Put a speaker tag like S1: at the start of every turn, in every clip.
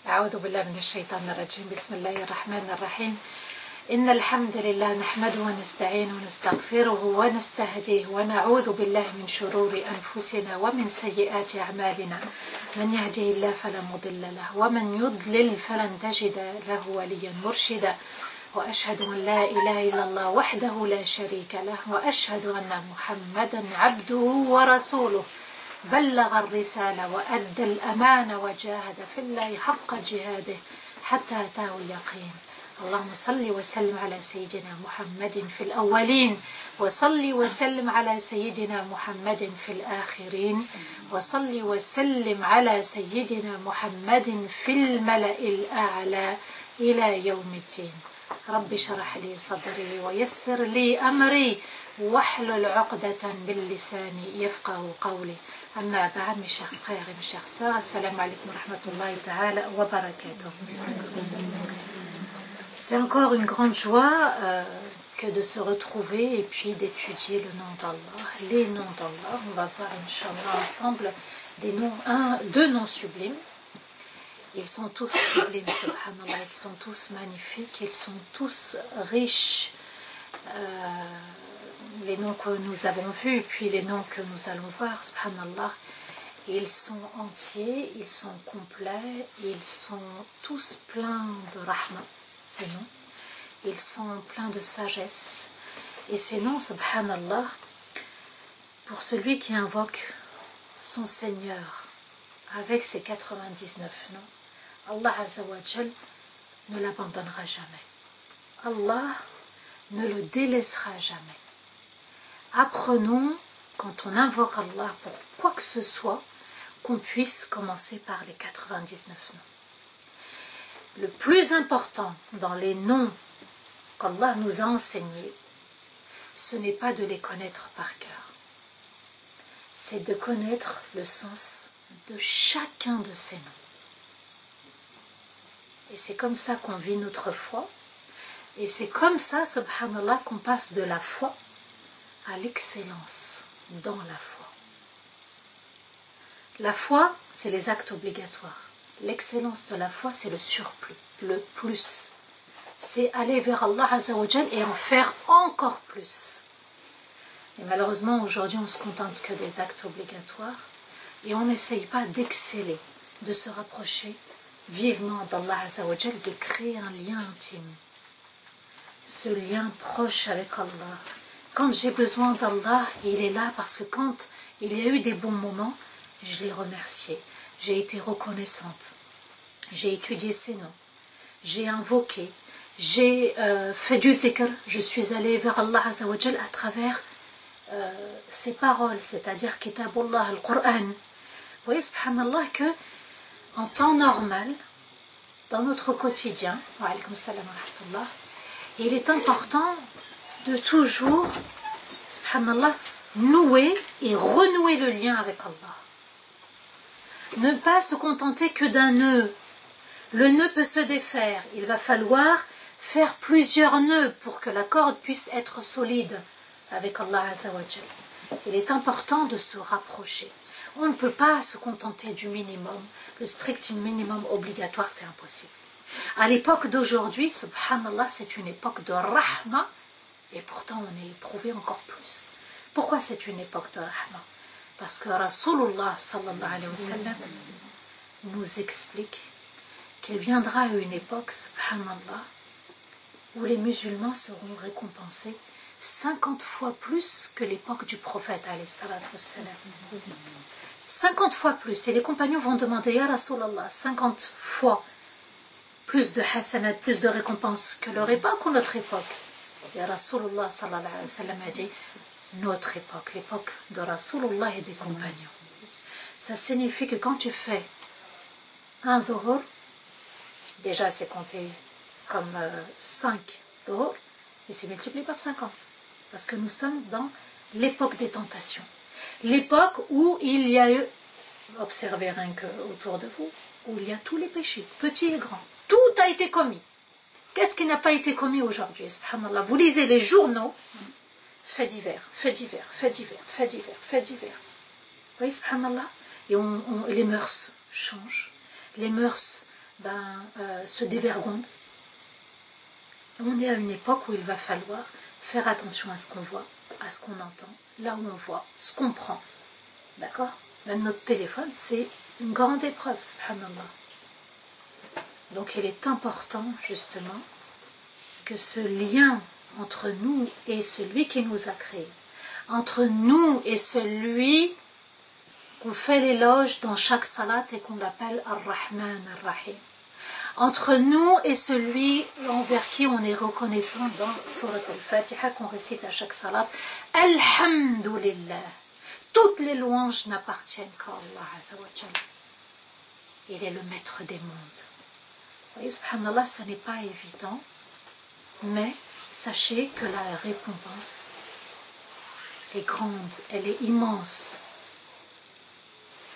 S1: أعوذ بالله من الشيطان الرجيم. بسم الله الرحمن الرحيم. إن الحمد لله نحمده ونستعينه ونستغفره ونستهديه ونعوذ بالله من شرور أنفسنا ومن سيئات أعمالنا. من يهده الله فلا مضل له ومن يضلل فلن تجد له وليا مرشدا. وأشهد أن لا إله إلا الله وحده لا شريك له وأشهد أن محمدا عبده ورسوله بلغ الرسالة وأدى الأمانة وجاهد في الله حق جهاده حتى أتاه اليقين. اللهم صل وسلم على سيدنا محمد في الأولين وصل وسلم على سيدنا محمد في الآخرين وصل وسلم على سيدنا محمد في الملأ الأعلى إلى يوم الدين. رب اشرح لي صدري ويسر لي أمري واحلل عقدة باللسان يفقه قولي. أما بعد mes chers frères et mes chères sœurs, assalamu alaikum wa rahmatullahi ta'ala wa barakatuh. C'est encore une grande joie que de se retrouver et puis d'étudier le nom d'Allah, les noms d'Allah. On va voir Inch'Allah ensemble deux noms sublimes. Ils sont tous sublimes, subhanallah, ils sont tous magnifiques, ils sont tous riches. Les noms que nous avons vus et puis les noms que nous allons voir, subhanallah, ils sont entiers, ils sont complets, ils sont tous pleins de rahma, ces noms. Ils sont pleins de sagesse. Et ces noms, subhanallah, pour celui qui invoque son Seigneur avec ses 99 noms, Allah Azza wa Jal ne l'abandonnera jamais. Allah ne le délaissera jamais. Apprenons, quand on invoque Allah pour quoi que ce soit, qu'on puisse commencer par les 99 noms. Le plus important dans les noms qu'Allah nous a enseignés, ce n'est pas de les connaître par cœur. C'est de connaître le sens de chacun de ces noms. Et c'est comme ça qu'on vit notre foi. Et c'est comme ça, subhanallah, qu'on passe de la foi à l'excellence dans la foi. La foi, c'est les actes obligatoires. L'excellence de la foi, c'est le surplus, le plus. C'est aller vers Allah Azza wa Jal et en faire encore plus. Et malheureusement, aujourd'hui, on ne se contente que des actes obligatoires et on n'essaye pas d'exceller, de se rapprocher vivement d'Allah Azza wa Jal, de créer un lien intime. Ce lien proche avec Allah. Quand j'ai besoin d'Allah, il est là parce que quand il y a eu des bons moments, je l'ai remercié. J'ai été reconnaissante. J'ai étudié ses noms. J'ai invoqué. J'ai fait du dhikr. Je suis allée vers Allah Azza wa Jal à travers ses paroles, c'est-à-dire Kitabullah, le Coran. Vous voyez, subhanallah, que en temps normal, dans notre quotidien, wa alaykum salam wa rahmatullah, il est important de toujours, subhanallah, nouer et renouer le lien avec Allah. Ne pas se contenter que d'un nœud. Le nœud peut se défaire. Il va falloir faire plusieurs nœuds pour que la corde puisse être solide avec Allah Azza wa Jal. Il est important de se rapprocher. On ne peut pas se contenter du minimum. Le strict minimum obligatoire, c'est impossible. À l'époque d'aujourd'hui, subhanallah, c'est une époque de rahma. Et pourtant, on est éprouvé encore plus. Pourquoi c'est une époque de rahma? Parce que Rasulullah sallallahu alayhi wa sallam nous explique qu'il viendra à une époque, subhanallah, où les musulmans seront récompensés 50 fois plus que l'époque du prophète alayhi salatu wa sallam. 50 fois plus. Et les compagnons vont demander, Ya Rasulallah, 50 fois plus de hasanat, plus de récompenses que leur époque ou notre époque? Et Rasulullah sallallahu alayhi wa sallam a dit notre époque, l'époque de Rasulullah et des compagnons. Ça signifie que quand tu fais un dhuhr, déjà c'est compté comme 5 dhuhr, et c'est multiplié par 50. Parce que nous sommes dans l'époque des tentations. L'époque où il y a eu, observez rien que autour de vous, où il y a tous les péchés, petits et grands. Tout a été commis. Qu'est-ce qui n'a pas été commis aujourd'hui? Subhanallah. Vous lisez les journaux, faits divers, faits divers, faits divers, faits divers, faits divers. Vous voyez, subhanallah. Et les mœurs changent. Les mœurs se dévergondent. On est à une époque où il va falloir faire attention à ce qu'on voit, à ce qu'on entend, là où on voit, ce qu'on prend. D'accord? Même notre téléphone, c'est une grande épreuve, subhanallah. Donc il est important, justement, que ce lien entre nous et celui qui nous a créés, entre nous et celui qu'on fait l'éloge dans chaque salat et qu'on l'appelle Ar-Rahman Ar-Rahim, entre nous et celui envers qui on est reconnaissant dans Surat Al-Fatiha qu'on récite à chaque salat, Alhamdulillah. Toutes les louanges n'appartiennent qu'à Allah Azza wa Jal. Il est le maître des mondes. Vous voyez, subhanallah, ça n'est pas évident, mais sachez que la récompense est grande, elle est immense.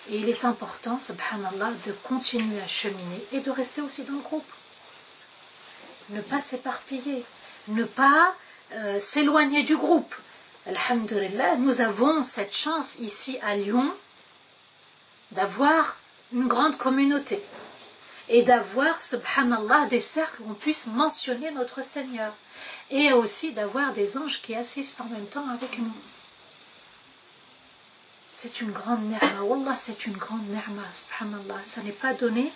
S1: Et il est important, subhanallah, de continuer à cheminer et de rester aussi dans le groupe. Ne pas s'éparpiller, ne pas s'éloigner du groupe. Alhamdulillah, nous avons cette chance ici à Lyon d'avoir une grande communauté et d'avoir, subhanallah, des cercles où on puisse mentionner notre Seigneur et aussi d'avoir des anges qui assistent en même temps avec nous. C'est une grande ni'ma, wallah, c'est une grande ni'ma, subhanallah, ça n'est pas donné.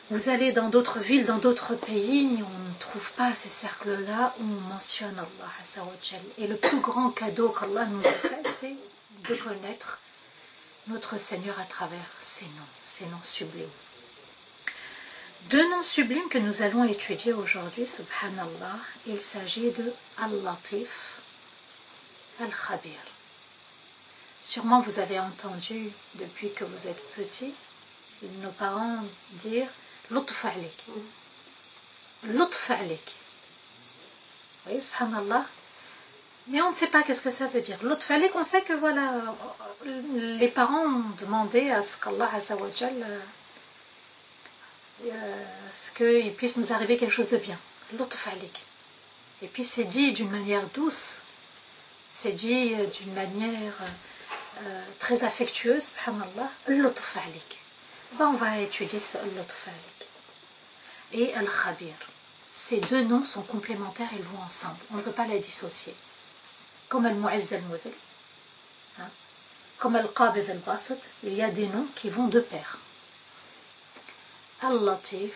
S1: Vous allez dans d'autres villes, dans d'autres pays, on ne trouve pas ces cercles-là où on mentionne Allah Azza wa Jal. Et le plus grand cadeau qu'Allah nous a fait, c'est de connaître notre Seigneur à travers ces noms sublimes. Deux noms sublimes que nous allons étudier aujourd'hui, subhanallah, il s'agit de Al-Latif, Al-Khabir. Sûrement vous avez entendu, depuis que vous êtes petit, nos parents dire Lutf alik. Lutf alik. Vous voyez, subhanallah. Mais on ne sait pas qu'est-ce que ça veut dire. Lutf alik, on sait que voilà, les parents ont demandé à ce qu'Allah Azza wa Jal, ce qu'il puisse nous arriver quelque chose de bien. Lutf alik. Et puis c'est dit d'une manière douce, c'est dit d'une manière très affectueuse, subhanallah, Lutf alik. On va étudier ce Lutf alik. Et Al-Khabir. Ces deux noms sont complémentaires, ils vont ensemble. On ne peut pas les dissocier. Comme Al-Mu'izz Al-Mudhil, comme Al-Qabid Al-Basit, il y a des noms qui vont de pair. Al-Latif,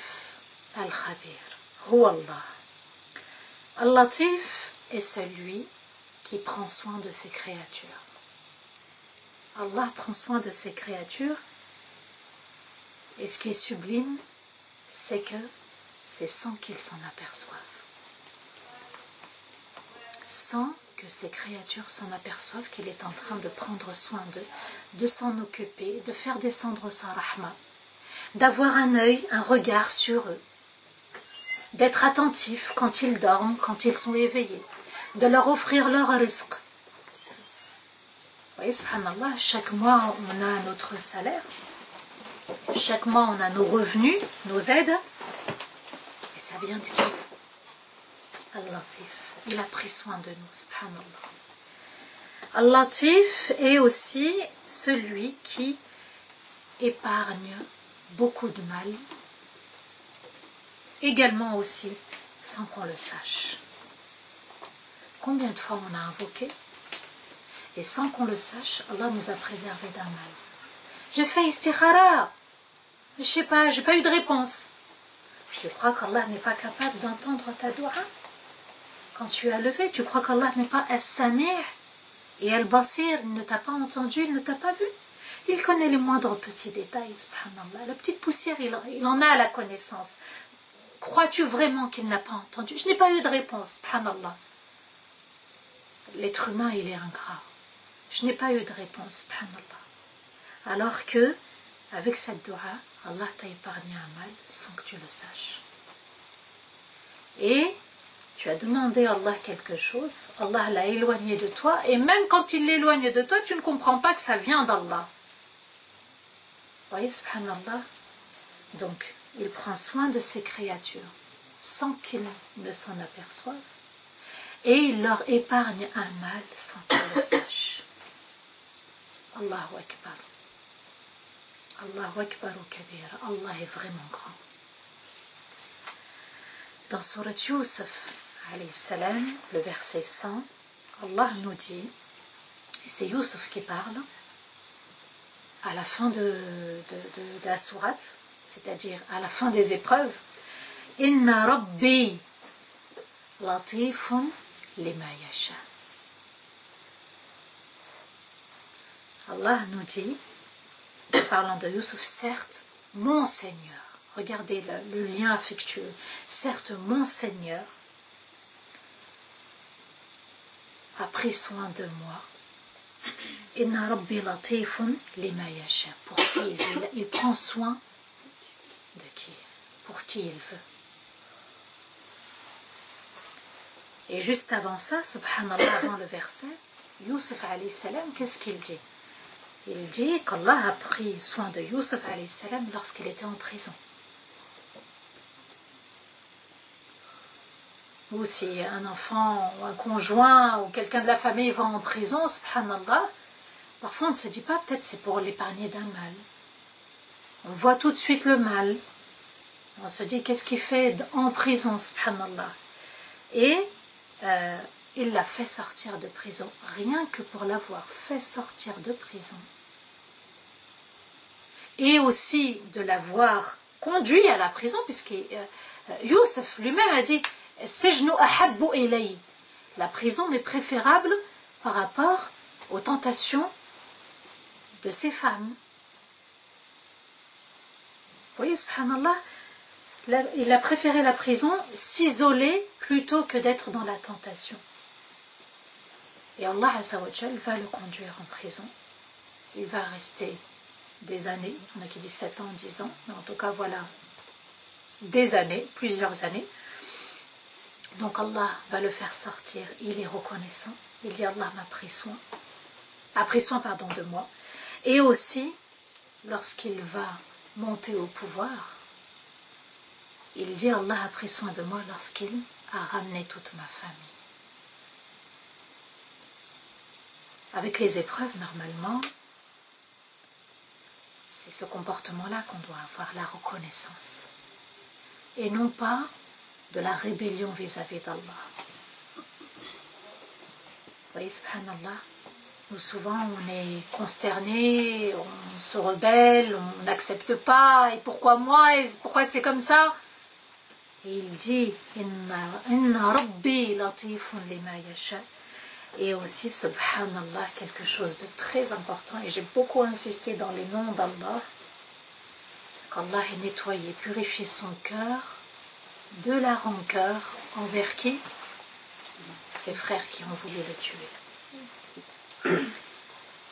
S1: Al-Khabir. Huwa Allah. Al-Latif est celui qui prend soin de ses créatures. Allah prend soin de ses créatures. Et ce qui est sublime, c'est que c'est sans qu'ils s'en aperçoivent. Sans que ces créatures s'en aperçoivent qu'il est en train de prendre soin d'eux, de s'en occuper, de faire descendre sa rahma, d'avoir un œil, un regard sur eux, d'être attentif quand ils dorment, quand ils sont éveillés, de leur offrir leur rizq. Vous voyez, subhanallah, chaque mois on a notre salaire, chaque mois on a nos revenus, nos aides, et ça vient de qui? Al-Latif. Il a pris soin de nous, subhanallah. Al-Latif est aussi celui qui épargne beaucoup de mal, également aussi sans qu'on le sache. Combien de fois on a invoqué et sans qu'on le sache, Allah nous a préservés d'un mal. J'ai fait istikhara, je ne sais pas, j'ai pas eu de réponse. Tu crois qu'Allah n'est pas capable d'entendre ta doua? Quand tu as levé, tu crois qu'Allah n'est pas As-Sami' et Al-Basir, il ne t'a pas entendu, il ne t'a pas vu. Il connaît les moindres petits détails, subhanallah. La petite poussière, il en a la connaissance. Crois-tu vraiment qu'il n'a pas entendu? Je n'ai pas eu de réponse, subhanallah. L'être humain, il est ingrat. Je n'ai pas eu de réponse, subhanallah. Alors que, avec cette doua, Allah t'a épargné un mal sans que tu le saches. Et tu as demandé à Allah quelque chose, Allah l'a éloigné de toi, et même quand il l'éloigne de toi, tu ne comprends pas que ça vient d'Allah. Vous voyez, subhanallah. Donc, il prend soin de ses créatures sans qu'ils ne s'en aperçoivent, et il leur épargne un mal sans qu'ils le sachent. Allahu Akbar. Allahu Akbar ou Kabira. Allah est vraiment grand. Dans Surat Yusuf, alayhi salam, le verset 100, Allah nous dit, et c'est Yusuf qui parle, à la fin de la sourate, c'est-à-dire à la fin des épreuves, Inna Rabbi latifun lima yasha. Allah nous dit, parlant de Yusuf, certes, mon Seigneur, regardez le lien affectueux, certes, mon Seigneur a pris soin de moi. Inna Rabbi latifun lima yasha. Pour qui il prend soin de qui, pour qui il veut. Et juste avant ça, subhanallah, avant le verset, Yusuf alayhi salam, qu'est-ce qu'il dit? Il dit qu'Allah a pris soin de Yusuf alayhi salam lorsqu'il était en prison. Ou si un enfant ou un conjoint ou quelqu'un de la famille va en prison, subhanallah, parfois on ne se dit pas, peut-être c'est pour l'épargner d'un mal. On voit tout de suite le mal. On se dit, qu'est-ce qu'il fait en prison, subhanallah. Et il l'a fait sortir de prison, rien que pour l'avoir fait sortir de prison. Et aussi de l'avoir conduit à la prison, puisque Youssef lui-même a dit, Sejnu ahabbu ilay. La prison m'est préférable par rapport aux tentations de ces femmes. Vous voyez, subhanallah, il a préféré la prison, s'isoler plutôt que d'être dans la tentation. Et Allah Azza wa Jal va le conduire en prison. Il va rester des années, on a qui dit 7 ans, 10 ans, mais en tout cas voilà, des années, plusieurs années. Donc Allah va le faire sortir, il est reconnaissant. Il dit Allah m'a pris soin, de moi. Et aussi, lorsqu'il va monter au pouvoir, il dit Allah a pris soin de moi lorsqu'il a ramené toute ma famille. Avec les épreuves, normalement, c'est ce comportement-là qu'on doit avoir, la reconnaissance. Et non pas de la rébellion vis-à-vis d'Allah. Vous voyez, subhanallah, nous souvent on est consterné, on se rebelle, on n'accepte pas, et pourquoi moi, et pourquoi c'est comme ça? Et il dit Inna Rabbi latifun lima yasha. Et aussi, subhanallah, quelque chose de très important, et j'ai beaucoup insisté dans les noms d'Allah, qu'Allah ait nettoyé, purifié son cœur de la rancœur envers qui? Ses frères qui ont voulu le tuer,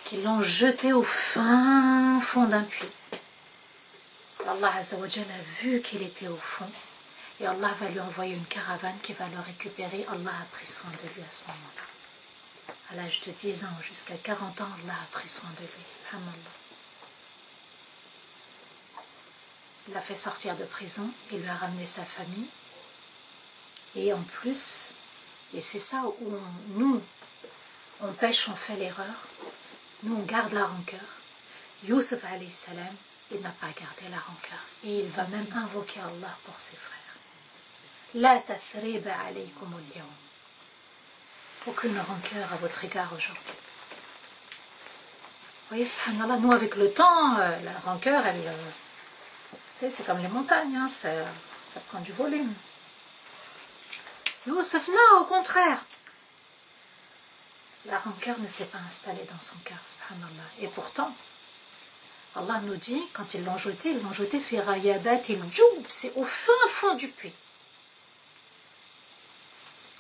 S1: qui l'ont jeté au fin fond d'un puits. Allah Azza wa Jalla a vu qu'il était au fond, et Allah va lui envoyer une caravane qui va le récupérer. Allah a pris soin de lui à ce moment-là. À l'âge de 10 ans jusqu'à 40 ans, Allah a pris soin de lui, subhanallah. Il l'a fait sortir de prison, il lui a ramené sa famille. Et en plus, et c'est ça où nous, on pêche, on fait l'erreur, nous on garde la rancœur. Yusuf alayhi salam, il n'a pas gardé la rancœur. Et il va même invoquer Allah pour ses frères. La tathriba alaykum al-yawm. Aucune rancœur à votre égard aujourd'hui. Vous voyez, subhanallah, nous avec le temps, la rancœur, elle, c'est comme les montagnes, hein, ça prend du volume. Youssef, non, au contraire. La rancœur ne s'est pas installée dans son cœur, subhanallah. Et pourtant, Allah nous dit, quand ils l'ont jeté fi rayabat il-joub, c'est au fin fond du puits.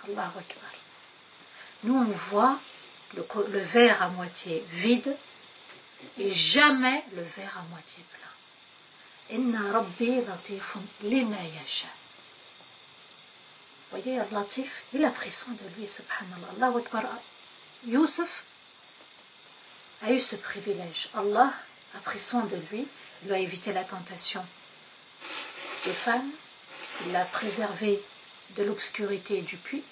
S1: Allahu Akbar. Nous, on voit le verre à moitié vide et jamais le verre à moitié plein. Inna Rabbi latifun lima yasha. Vous voyez, Al-Latif, il a pris soin de lui, subhanallah. Allahu Akbar. Youssef a eu ce privilège. Allah a pris soin de lui, il lui a évité la tentation des femmes, il l'a préservé de l'obscurité et du puits.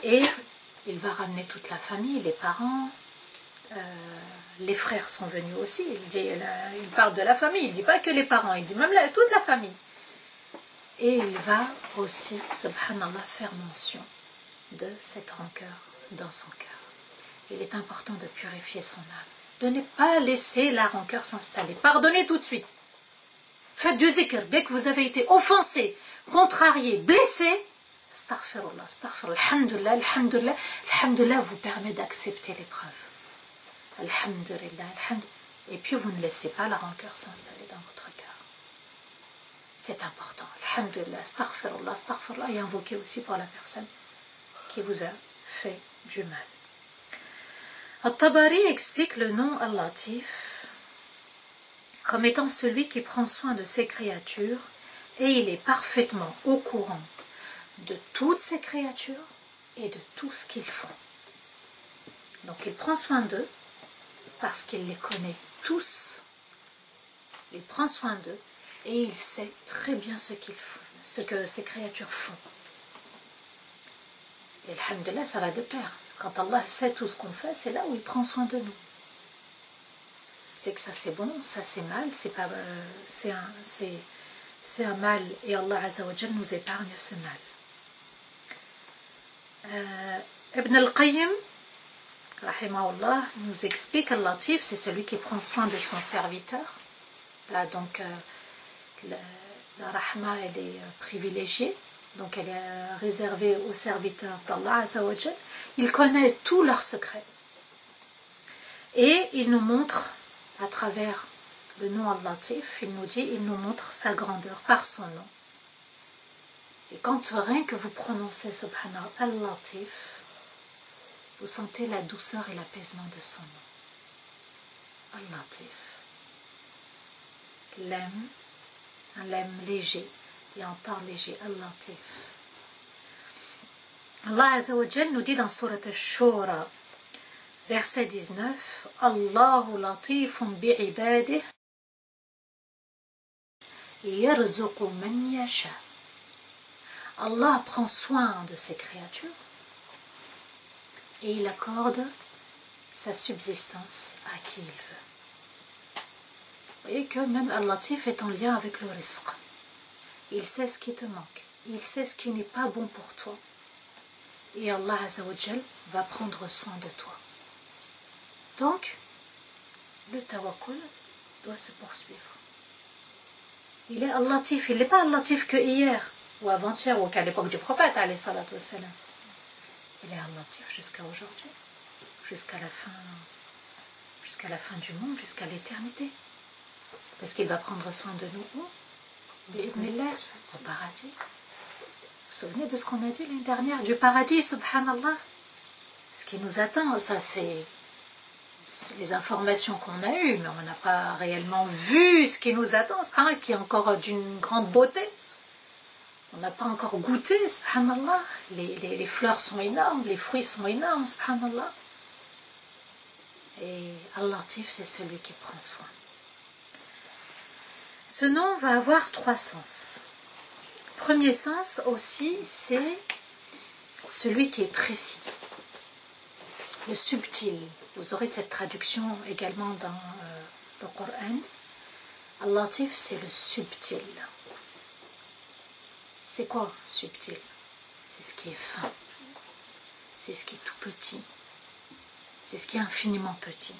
S1: Et il va ramener toute la famille, les parents, les frères sont venus aussi. Il parle de la famille, il ne dit pas que les parents, il dit même toute la famille. Et il va aussi, subhanallah, faire mention de cette rancœur dans son cœur. Il est important de purifier son âme, de ne pas laisser la rancœur s'installer. Pardonnez tout de suite. Faites du dhikr. Dès que vous avez été offensé, contrarié, blessé, astaghfirullah, astaghfirullah, alhamdulillah, alhamdulillah, alhamdulillah vous permet d'accepter l'épreuve. Alhamdulillah, alhamdulillah. Et puis vous ne laissez pas la rancœur s'installer dans votre cœur. C'est important. Alhamdulillah, astaghfirullah, astaghfirullah, et invoquez aussi pour la personne qui vous a fait du mal. Al-Tabari explique le nom Al-Latif comme étant celui qui prend soin de ses créatures et il est parfaitement au courant de toutes ces créatures et de tout ce qu'ils font. Donc il prend soin d'eux parce qu'il les connaît tous. Il prend soin d'eux et il sait très bien ce que ces créatures font. Et alhamdulillah, ça va de pair. Quand Allah sait tout ce qu'on fait, c'est là où il prend soin de nous. C'est que ça c'est bon, ça c'est mal, c'est un mal et Allah Azza wa Jal nous épargne ce mal. Ibn al-Qayyim, rahimahullah, nous explique Al-Latif, c'est celui qui prend soin de son serviteur. Là donc la rahma elle est privilégiée. Donc elle est réservée aux serviteurs d'Allah Azza wa Jal. Il connaît tous leurs secrets. Et il nous montre, à travers le nom Al-Latif, il nous montre sa grandeur par son nom. Et quand rien que vous prononcez Subhanallah Al-Latif, vous sentez la douceur et l'apaisement de son nom. Al-Latif. L'aime, un l'aime léger. Et en temps léger, Al-Latif. Allah Azza wa Jal nous dit dans Surat Al-Shura, verset 19, Allahu latifun bi'ibadih yarzuqu man yasha. Allah prend soin de ses créatures et il accorde sa subsistance à qui il veut. Vous voyez que même Al-Latif est en lien avec le rizq. Il sait ce qui te manque. Il sait ce qui n'est pas bon pour toi. Et Allah Azza wa Jal va prendre soin de toi. Donc, le tawakkul doit se poursuivre. Il est Al-Latif. Il n'est pas Al-Latif que hier, ou avant-hier, ou qu'à l'époque du prophète, alayhi salatu wassalam. Il est Al-Latif jusqu'à aujourd'hui, jusqu'à la fin du monde, jusqu'à l'éternité. Parce qu'il va prendre soin de nous où? Au paradis. Vous vous souvenez de ce qu'on a dit l'année dernière? Du paradis, subhanallah. Ce qui nous attend, ça c'est les informations qu'on a eues, mais on n'a pas réellement vu ce qui nous attend, qui est encore d'une grande beauté. On n'a pas encore goûté, subhanallah. Les fleurs sont énormes, les fruits sont énormes, subhanallah. Et Al-Latif, c'est celui qui prend soin. Ce nom va avoir 3 sens. Premier sens aussi, c'est celui qui est précis, le subtil. Vous aurez cette traduction également dans le Coran. Al-Latif, c'est le subtil. C'est quoi subtil? C'est ce qui est fin, c'est ce qui est tout petit, c'est ce qui est infiniment petit.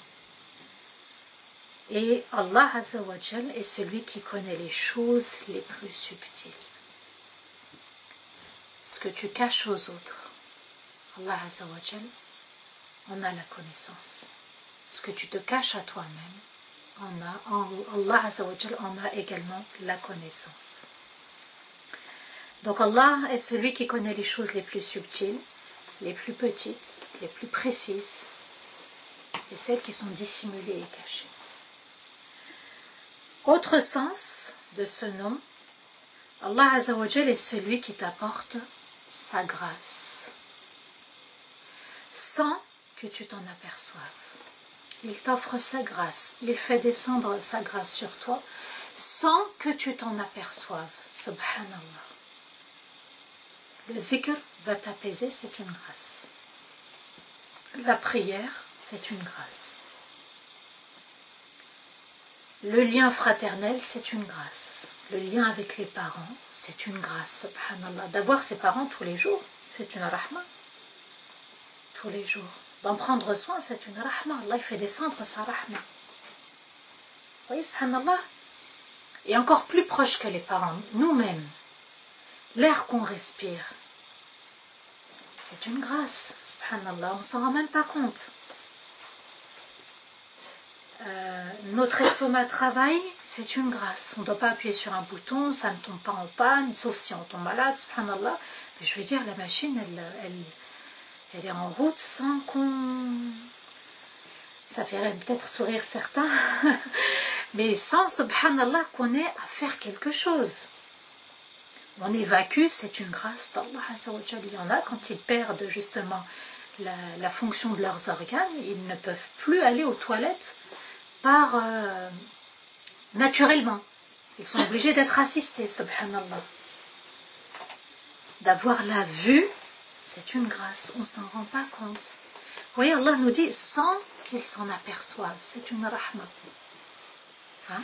S1: Et Allah Azza wa Jal est celui qui connaît les choses les plus subtiles. Ce que tu caches aux autres, Allah Azza wa Jal en a la connaissance. Ce que tu te caches à toi-même, Allah Azza wa Jal en a également la connaissance. Donc Allah est celui qui connaît les choses les plus subtiles, les plus petites, les plus précises, et celles qui sont dissimulées et cachées. Autre sens de ce nom, Allah Azza wa Jal est celui qui t'apporte sa grâce, sans que tu t'en aperçoives. Il t'offre sa grâce, il fait descendre sa grâce sur toi, sans que tu t'en aperçoives. Subhanallah. Le dhikr va t'apaiser, c'est une grâce. La prière, c'est une grâce. Le lien fraternel, c'est une grâce. Le lien avec les parents, c'est une grâce, subhanallah. D'avoir ses parents tous les jours, c'est une rahma. Tous les jours. D'en prendre soin, c'est une rahma. Allah il fait descendre sa rahma. Vous voyez, subhanallah. Et encore plus proche que les parents, nous-mêmes. L'air qu'on respire, c'est une grâce, subhanallah. On ne s'en rend même pas compte. Notre estomac travaille, c'est une grâce. On ne doit pas appuyer sur un bouton, ça ne tombe pas en panne, sauf si on tombe malade, subhanallah. Mais je veux dire, la machine, elle est en route sans qu'on... Ça ferait peut-être sourire certains, mais sans, subhanallah, qu'on ait à faire quelque chose. On évacue, c'est une grâce d'Allah Azza wa Jalla. Il y en a, quand ils perdent justement la fonction de leurs organes, ils ne peuvent plus aller aux toilettes naturellement. Ils sont obligés d'être assistés, subhanallah. D'avoir la vue, c'est une grâce, on ne s'en rend pas compte. Vous voyez, Allah nous dit sans qu'ils s'en aperçoivent, c'est une rahma. Hein?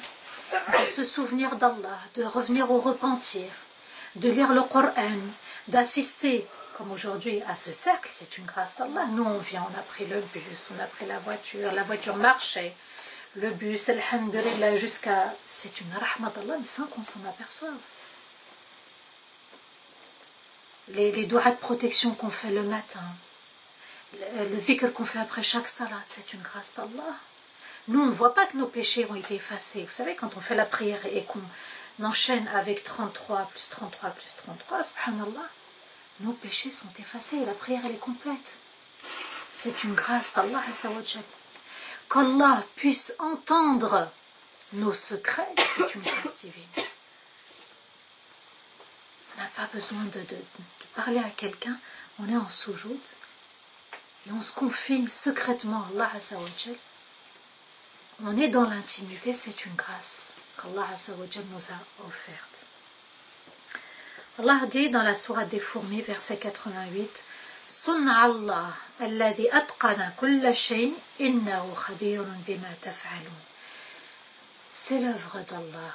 S1: De se souvenir d'Allah, de revenir au repentir, de lire le Coran, d'assister, comme aujourd'hui, à ce cercle, c'est une grâce d'Allah. Nous, on vient, on a pris le bus, on a pris la voiture marchait, le bus, alhamdulillah, jusqu'à... C'est une rahma d'Allah, mais sans qu'on s'en aperçoive. Les doigts de protection qu'on fait le matin, le dhikr qu'on fait après chaque salat, c'est une grâce d'Allah. Nous, on ne voit pas que nos péchés ont été effacés. Vous savez, quand on fait la prière et qu'on enchaîne avec 33 plus 33 plus 33, subhanallah, nos péchés sont effacés et la prière, elle est complète. C'est une grâce d'Allah Azza wa Jalla. Qu'Allah puisse entendre nos secrets, c'est une grâce divine. On n'a pas besoin de parler à quelqu'un, on est en soujoud et on se confie secrètement à Allah Azza wa Jalla. On est dans l'intimité, c'est une grâce qu'Allah Azza wa Jalla nous a offerte. Allah dit dans la sourate des fourmis, verset 88, Sun'a Allah, alladhi atqana kulla shay, innahu khabirun bima taf'alun. C'est l'œuvre d'Allah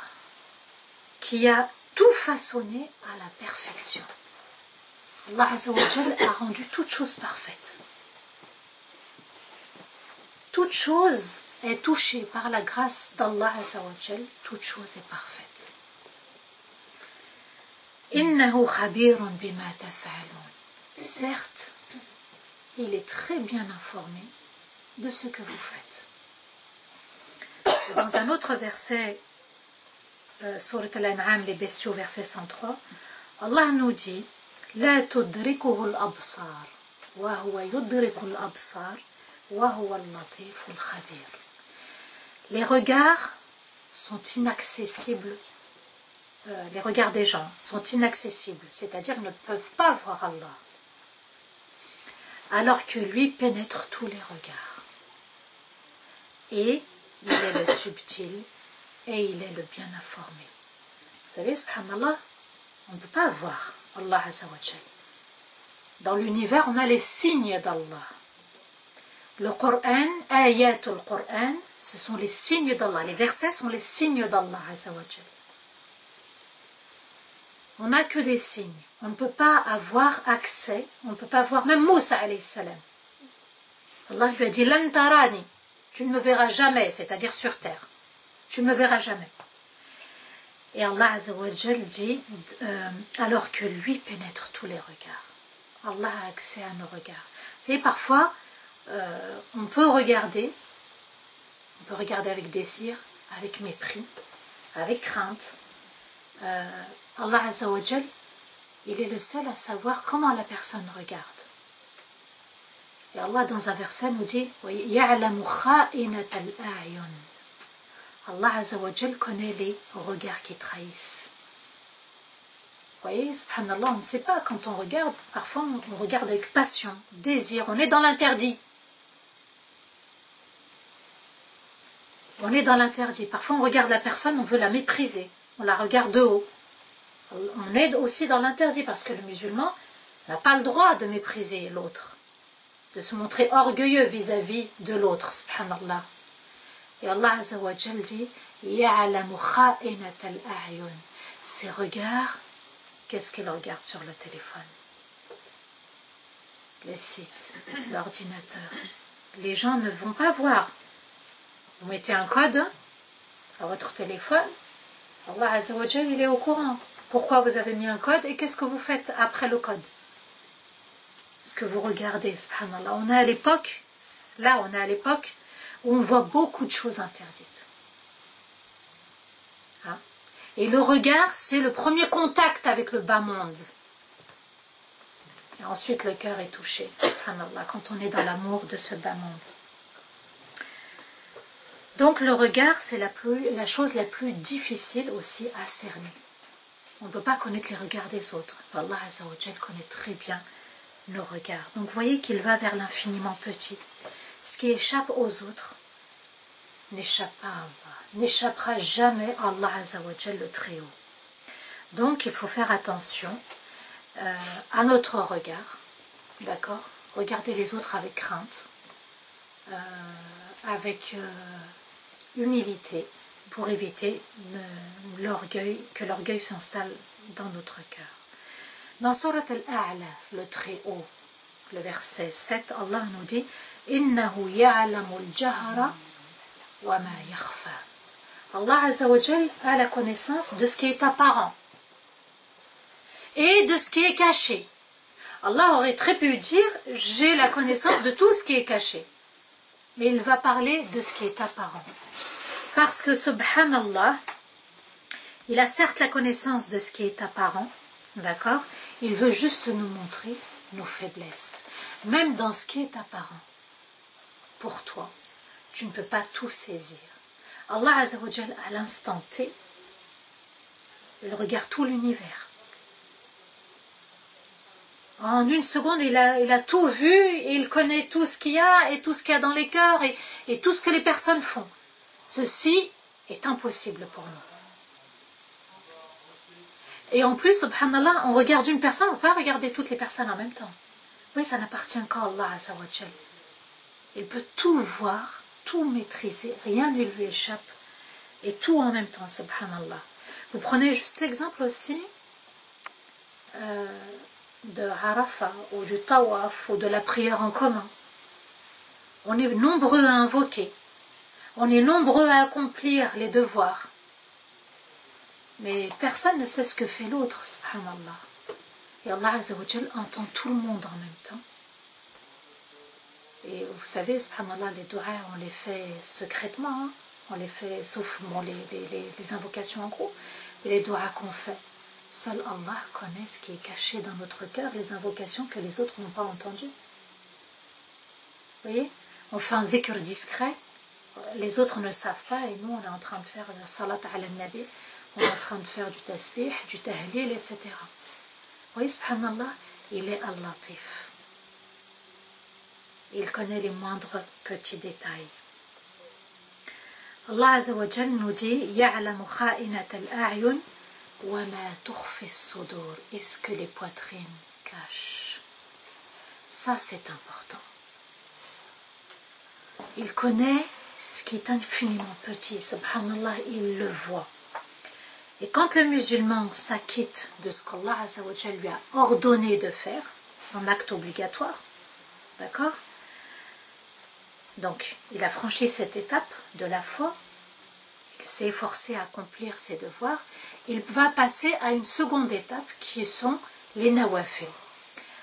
S1: qui a tout façonné à la perfection. Allah Azza wa Jalla a rendu toute chose parfaite. Toute chose est touchée par la grâce d'Allah Azza wa Jalla, toute chose est parfaite. Innahu khabirun bima taf'alun. Certes, il est très bien informé de ce que vous faites. Dans un autre verset, Surat Al-An'am, les bestiaux, verset 103, Allah nous dit La tudrikuhu al-absar, wa huwa yudriku al-absar, wa huwa al-latif al-khabir. Les regards sont inaccessibles. Les regards des gens sont inaccessibles, c'est-à-dire qu'ils ne peuvent pas voir Allah, alors que lui pénètre tous les regards. Et il est le subtil et il est le bien informé. Vous savez, subhanallah, on ne peut pas voir Allah Azza wa Jalla. Dans l'univers, on a les signes d'Allah. Le Coran, ayatul Coran, ce sont les signes d'Allah. Les versets sont les signes d'Allah Azza wa Jalla. On n'a que des signes. On ne peut pas avoir accès, on ne peut pas voir, même Moussa alayhi salam. Allah lui a dit, Lan tarani, tu ne me verras jamais, c'est-à-dire sur terre. Tu ne me verras jamais. Et Allah Azza wa Jalla dit, alors que lui pénètre tous les regards. Allah a accès à nos regards. Vous savez, parfois, on peut regarder avec désir, avec mépris, avec crainte. Allah Azza wa Jal, il est le seul à savoir comment la personne regarde. Et Allah dans un verset nous dit يَعْلَمُ خَائِنَةَ الْأَعْيُنِ. Allah Azza wa Jal connaît les regards qui trahissent. Vous voyez, subhanallah, on ne sait pas quand on regarde, parfois on regarde avec passion, désir, on est dans l'interdit. On est dans l'interdit. Parfois on regarde la personne, on veut la mépriser, on la regarde de haut. On est aussi dans l'interdit parce que le musulman n'a pas le droit de mépriser l'autre. de se montrer orgueilleux vis-à-vis de l'autre, subhanallah. Et Allah Azza wa Jal dit ya'lamu kha'inata al-a'yun. Ces regards, qu'est-ce qu'ils regardent sur le téléphone? Les sites, l'ordinateur. Les gens ne vont pas voir. Vous mettez un code à votre téléphone, Allah Azza wa Jal, il est au courant. Pourquoi vous avez mis un code et qu'est-ce que vous faites après le code? Ce que vous regardez, subhanallah. On est à l'époque où on voit beaucoup de choses interdites. Hein? Et le regard, c'est le premier contact avec le bas monde. Et ensuite, le cœur est touché, subhanallah, quand on est dans l'amour de ce bas monde. Donc, le regard, c'est la chose la plus difficile aussi à cerner. On ne peut pas connaître les regards des autres. Allah Azza wa Jal connaît très bien nos regards. Donc, vous voyez qu'il va vers l'infiniment petit. Ce qui échappe aux autres n'échappe pas à Allah, n'échappera jamais à Allah Azza wa Jal le Très-Haut. Donc il faut faire attention à notre regard, d'accord? Regarder les autres avec crainte, avec humilité, pour éviter que l'orgueil s'installe dans notre cœur. Dans Surat Al-A'la, le Très-Haut, le verset 7, Allah nous dit Innahu ya'lamu al-jahra wa ma yakhfa. Allah Azza wa Jal a la connaissance de ce qui est apparent et de ce qui est caché. Allah aurait très pu dire j'ai la connaissance de tout ce qui est caché. Mais il va parler de ce qui est apparent. Parce que subhanallah, il a certes la connaissance de ce qui est apparent, d'accord? Il veut juste nous montrer nos faiblesses. Même dans ce qui est apparent. Pour toi, tu ne peux pas tout saisir. Allah Azza wa Jal, à l'instant T, il regarde tout l'univers. En une seconde, il a tout vu, et il connaît tout ce qu'il y a, et tout ce qu'il y a dans les cœurs, et tout ce que les personnes font. Ceci est impossible pour nous. Et en plus, subhanallah, on regarde une personne, on ne peut pas regarder toutes les personnes en même temps. Oui, ça n'appartient qu'à Allah Azza wa Jal. Il peut tout voir, tout maîtriser, rien ne lui échappe, et tout en même temps, subhanallah. Vous prenez juste l'exemple aussi de Arafah, ou du Tawaf, ou de la prière en commun. On est nombreux à invoquer, on est nombreux à accomplir les devoirs, mais personne ne sait ce que fait l'autre, subhanallah. Et Allah Azza wa Jal entend tout le monde en même temps. Et vous savez, subhanallah, les doigts, on les fait secrètement, hein. On les fait, sauf bon, les invocations en gros, mais les doigts qu'on fait. Seul Allah connaît ce qui est caché dans notre cœur, les invocations que les autres n'ont pas entendues. Vous voyez, on fait un dhikr discret, les autres ne savent pas, et nous on est en train de faire la salat ala nabi, on est en train de faire du tasbih, du tahlil, etc. Vous voyez, subhanallah, il est al-Latif. Il connaît les moindres petits détails. Allah Azza wa Jal nous dit Ya'lamu kha'inata al-a'yun wa ma tukhfi as-sudur. Est-ce que les poitrines cachent? Ça, c'est important. Il connaît ce qui est infiniment petit. Subhanallah, il le voit. Et quand le musulman s'acquitte de ce qu'Allah Azza wa Jal lui a ordonné de faire, un acte obligatoire, d'accord? Donc, il a franchi cette étape de la foi, il s'est efforcé à accomplir ses devoirs, il va passer à une seconde étape qui sont les nawafil.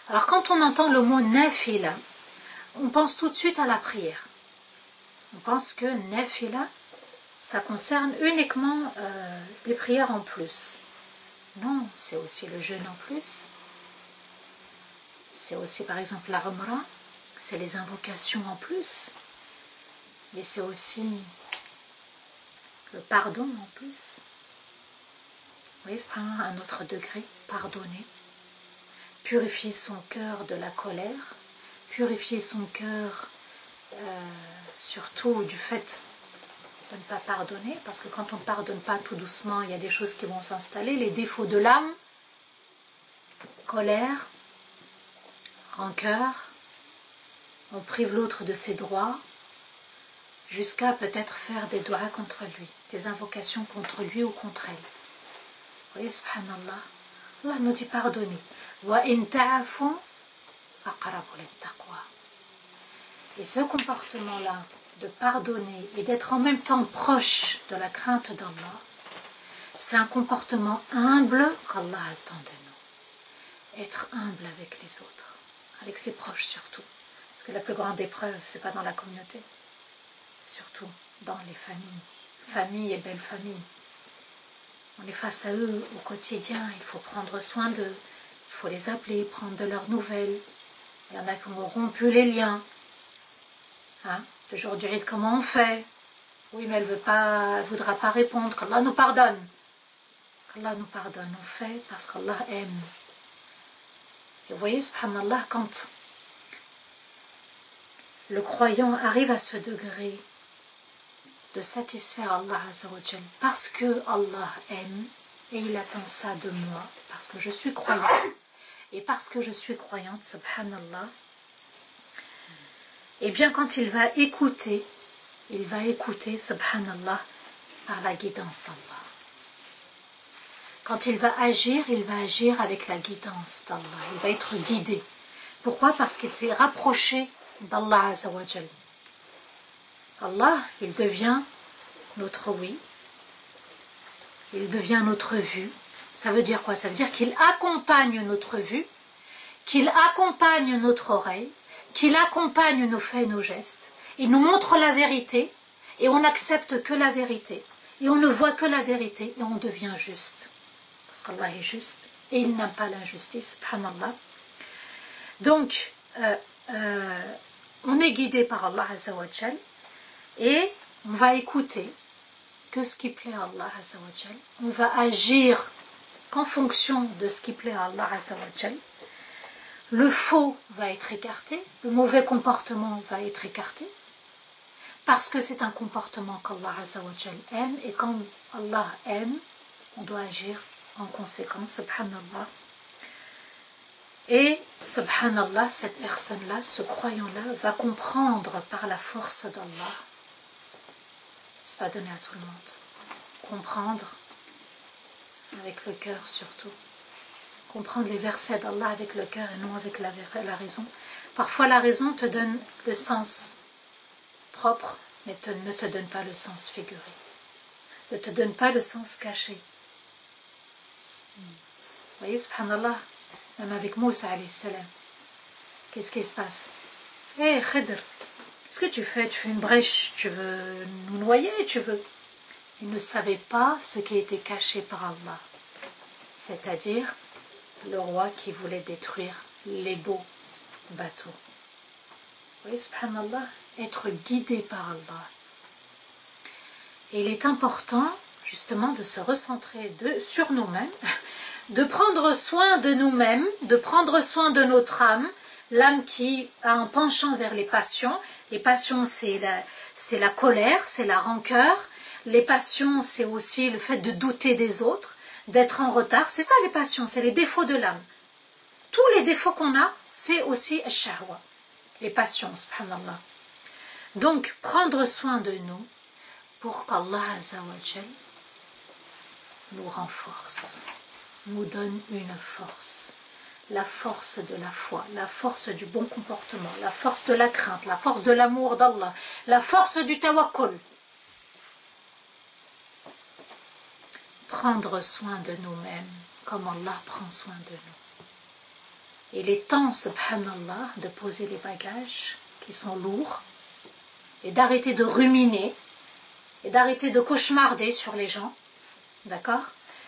S1: Alors, quand on entend le mot nafila, on pense tout de suite à la prière. On pense que nafila, ça concerne uniquement des prières en plus. Non, c'est aussi le jeûne en plus. C'est aussi, par exemple, la umrah. C'est les invocations en plus, mais c'est aussi le pardon en plus. Vous voyez, c'est vraiment un autre degré, pardonner, purifier son cœur de la colère, purifier son cœur surtout du fait de ne pas pardonner, parce que quand on ne pardonne pas tout doucement, il y a des choses qui vont s'installer, les défauts de l'âme, colère, rancœur, on prive l'autre de ses droits, jusqu'à peut-être faire des doigts contre lui, des invocations contre lui ou contre elle. Vous voyez, subhanallah, Allah nous dit pardonnez. Wa in ta'afu aqrabu lit-taqwa. Et ce comportement-là, de pardonner et d'être en même temps proche de la crainte d'Allah, c'est un comportement humble qu'Allah attend de nous. Être humble avec les autres, avec ses proches surtout. Parce que la plus grande épreuve, c'est pas dans la communauté, c'est surtout dans les familles. Famille et belle famille. On est face à eux au quotidien, il faut prendre soin d'eux, il faut les appeler, prendre de leurs nouvelles. Il y en a qui ont rompu les liens. Hein? Le jour du Eid, comment on fait? Oui, mais elle ne voudra pas répondre, qu'Allah nous pardonne. Qu'Allah nous pardonne, on fait parce qu'Allah aime. Et vous voyez, subhanallah, quand le croyant arrive à ce degré de satisfaire Allah Azza wa Jal, parce que Allah aime, et il attend ça de moi, parce que je suis croyant, et parce que je suis croyante, subhanallah, et bien quand il va écouter, subhanallah, par la guidance d'Allah. Quand il va agir avec la guidance d'Allah. Il va être guidé. Pourquoi? Parce qu'il s'est rapproché d'Allah Azza wa Jal. Allah, il devient notre oui. Il devient notre vue. Ça veut dire quoi? Ça veut dire qu'il accompagne notre vue, qu'il accompagne notre oreille, qu'il accompagne nos faits et nos gestes. Il nous montre la vérité et on n'accepte que la vérité. Et on ne voit que la vérité et on devient juste. Parce qu'Allah est juste et il n'aime pas l'injustice, subhanallah. Donc, on est guidé par Allah Azza wa Jal et on va écouter que ce qui plaît à Allah Azza wa Jal. On va agir qu'en fonction de ce qui plaît à Allah Azza wa Jal. Le faux va être écarté, le mauvais comportement va être écarté, parce que c'est un comportement qu'Allah Azza wa Jal aime, et quand Allah aime, on doit agir en conséquence, subhanallah. Et, subhanallah, cette personne-là, ce croyant-là, va comprendre par la force d'Allah. C'est pas donné à tout le monde. Comprendre avec le cœur surtout. Comprendre les versets d'Allah avec le cœur et non avec la raison. Parfois la raison te donne le sens propre, mais ne te donne pas le sens figuré. Ne te donne pas le sens caché. Vous voyez, subhanallah, même avec Moussa alayhi salam, qu'est-ce qui se passe? Hé, Khidr, qu'est-ce que tu fais? Tu fais une brèche, tu veux nous noyer, tu veux... Il ne savait pas ce qui était caché par Allah, c'est-à-dire le roi qui voulait détruire les beaux bateaux. Vous voyez, subhanallah, être guidé par Allah. Et il est important, justement, de se recentrer sur nous-mêmes, de prendre soin de nous-mêmes, de prendre soin de notre âme, l'âme qui a un penchant vers les passions. Les passions, c'est la colère, c'est la rancœur. Les passions, c'est aussi le fait de douter des autres, d'être en retard. C'est ça les passions, c'est les défauts de l'âme. Tous les défauts qu'on a, c'est aussi ash-shahwa, les passions, subhanallah. Donc, prendre soin de nous pour qu'Allah Azza wa Jal nous renforce, nous donne une force. La force de la foi, la force du bon comportement, la force de la crainte, la force de l'amour d'Allah, la force du tawakkul. Prendre soin de nous-mêmes comme Allah prend soin de nous. Il est temps, subhanallah, de poser les bagages qui sont lourds et d'arrêter de ruminer et d'arrêter de cauchemarder sur les gens, d'accord?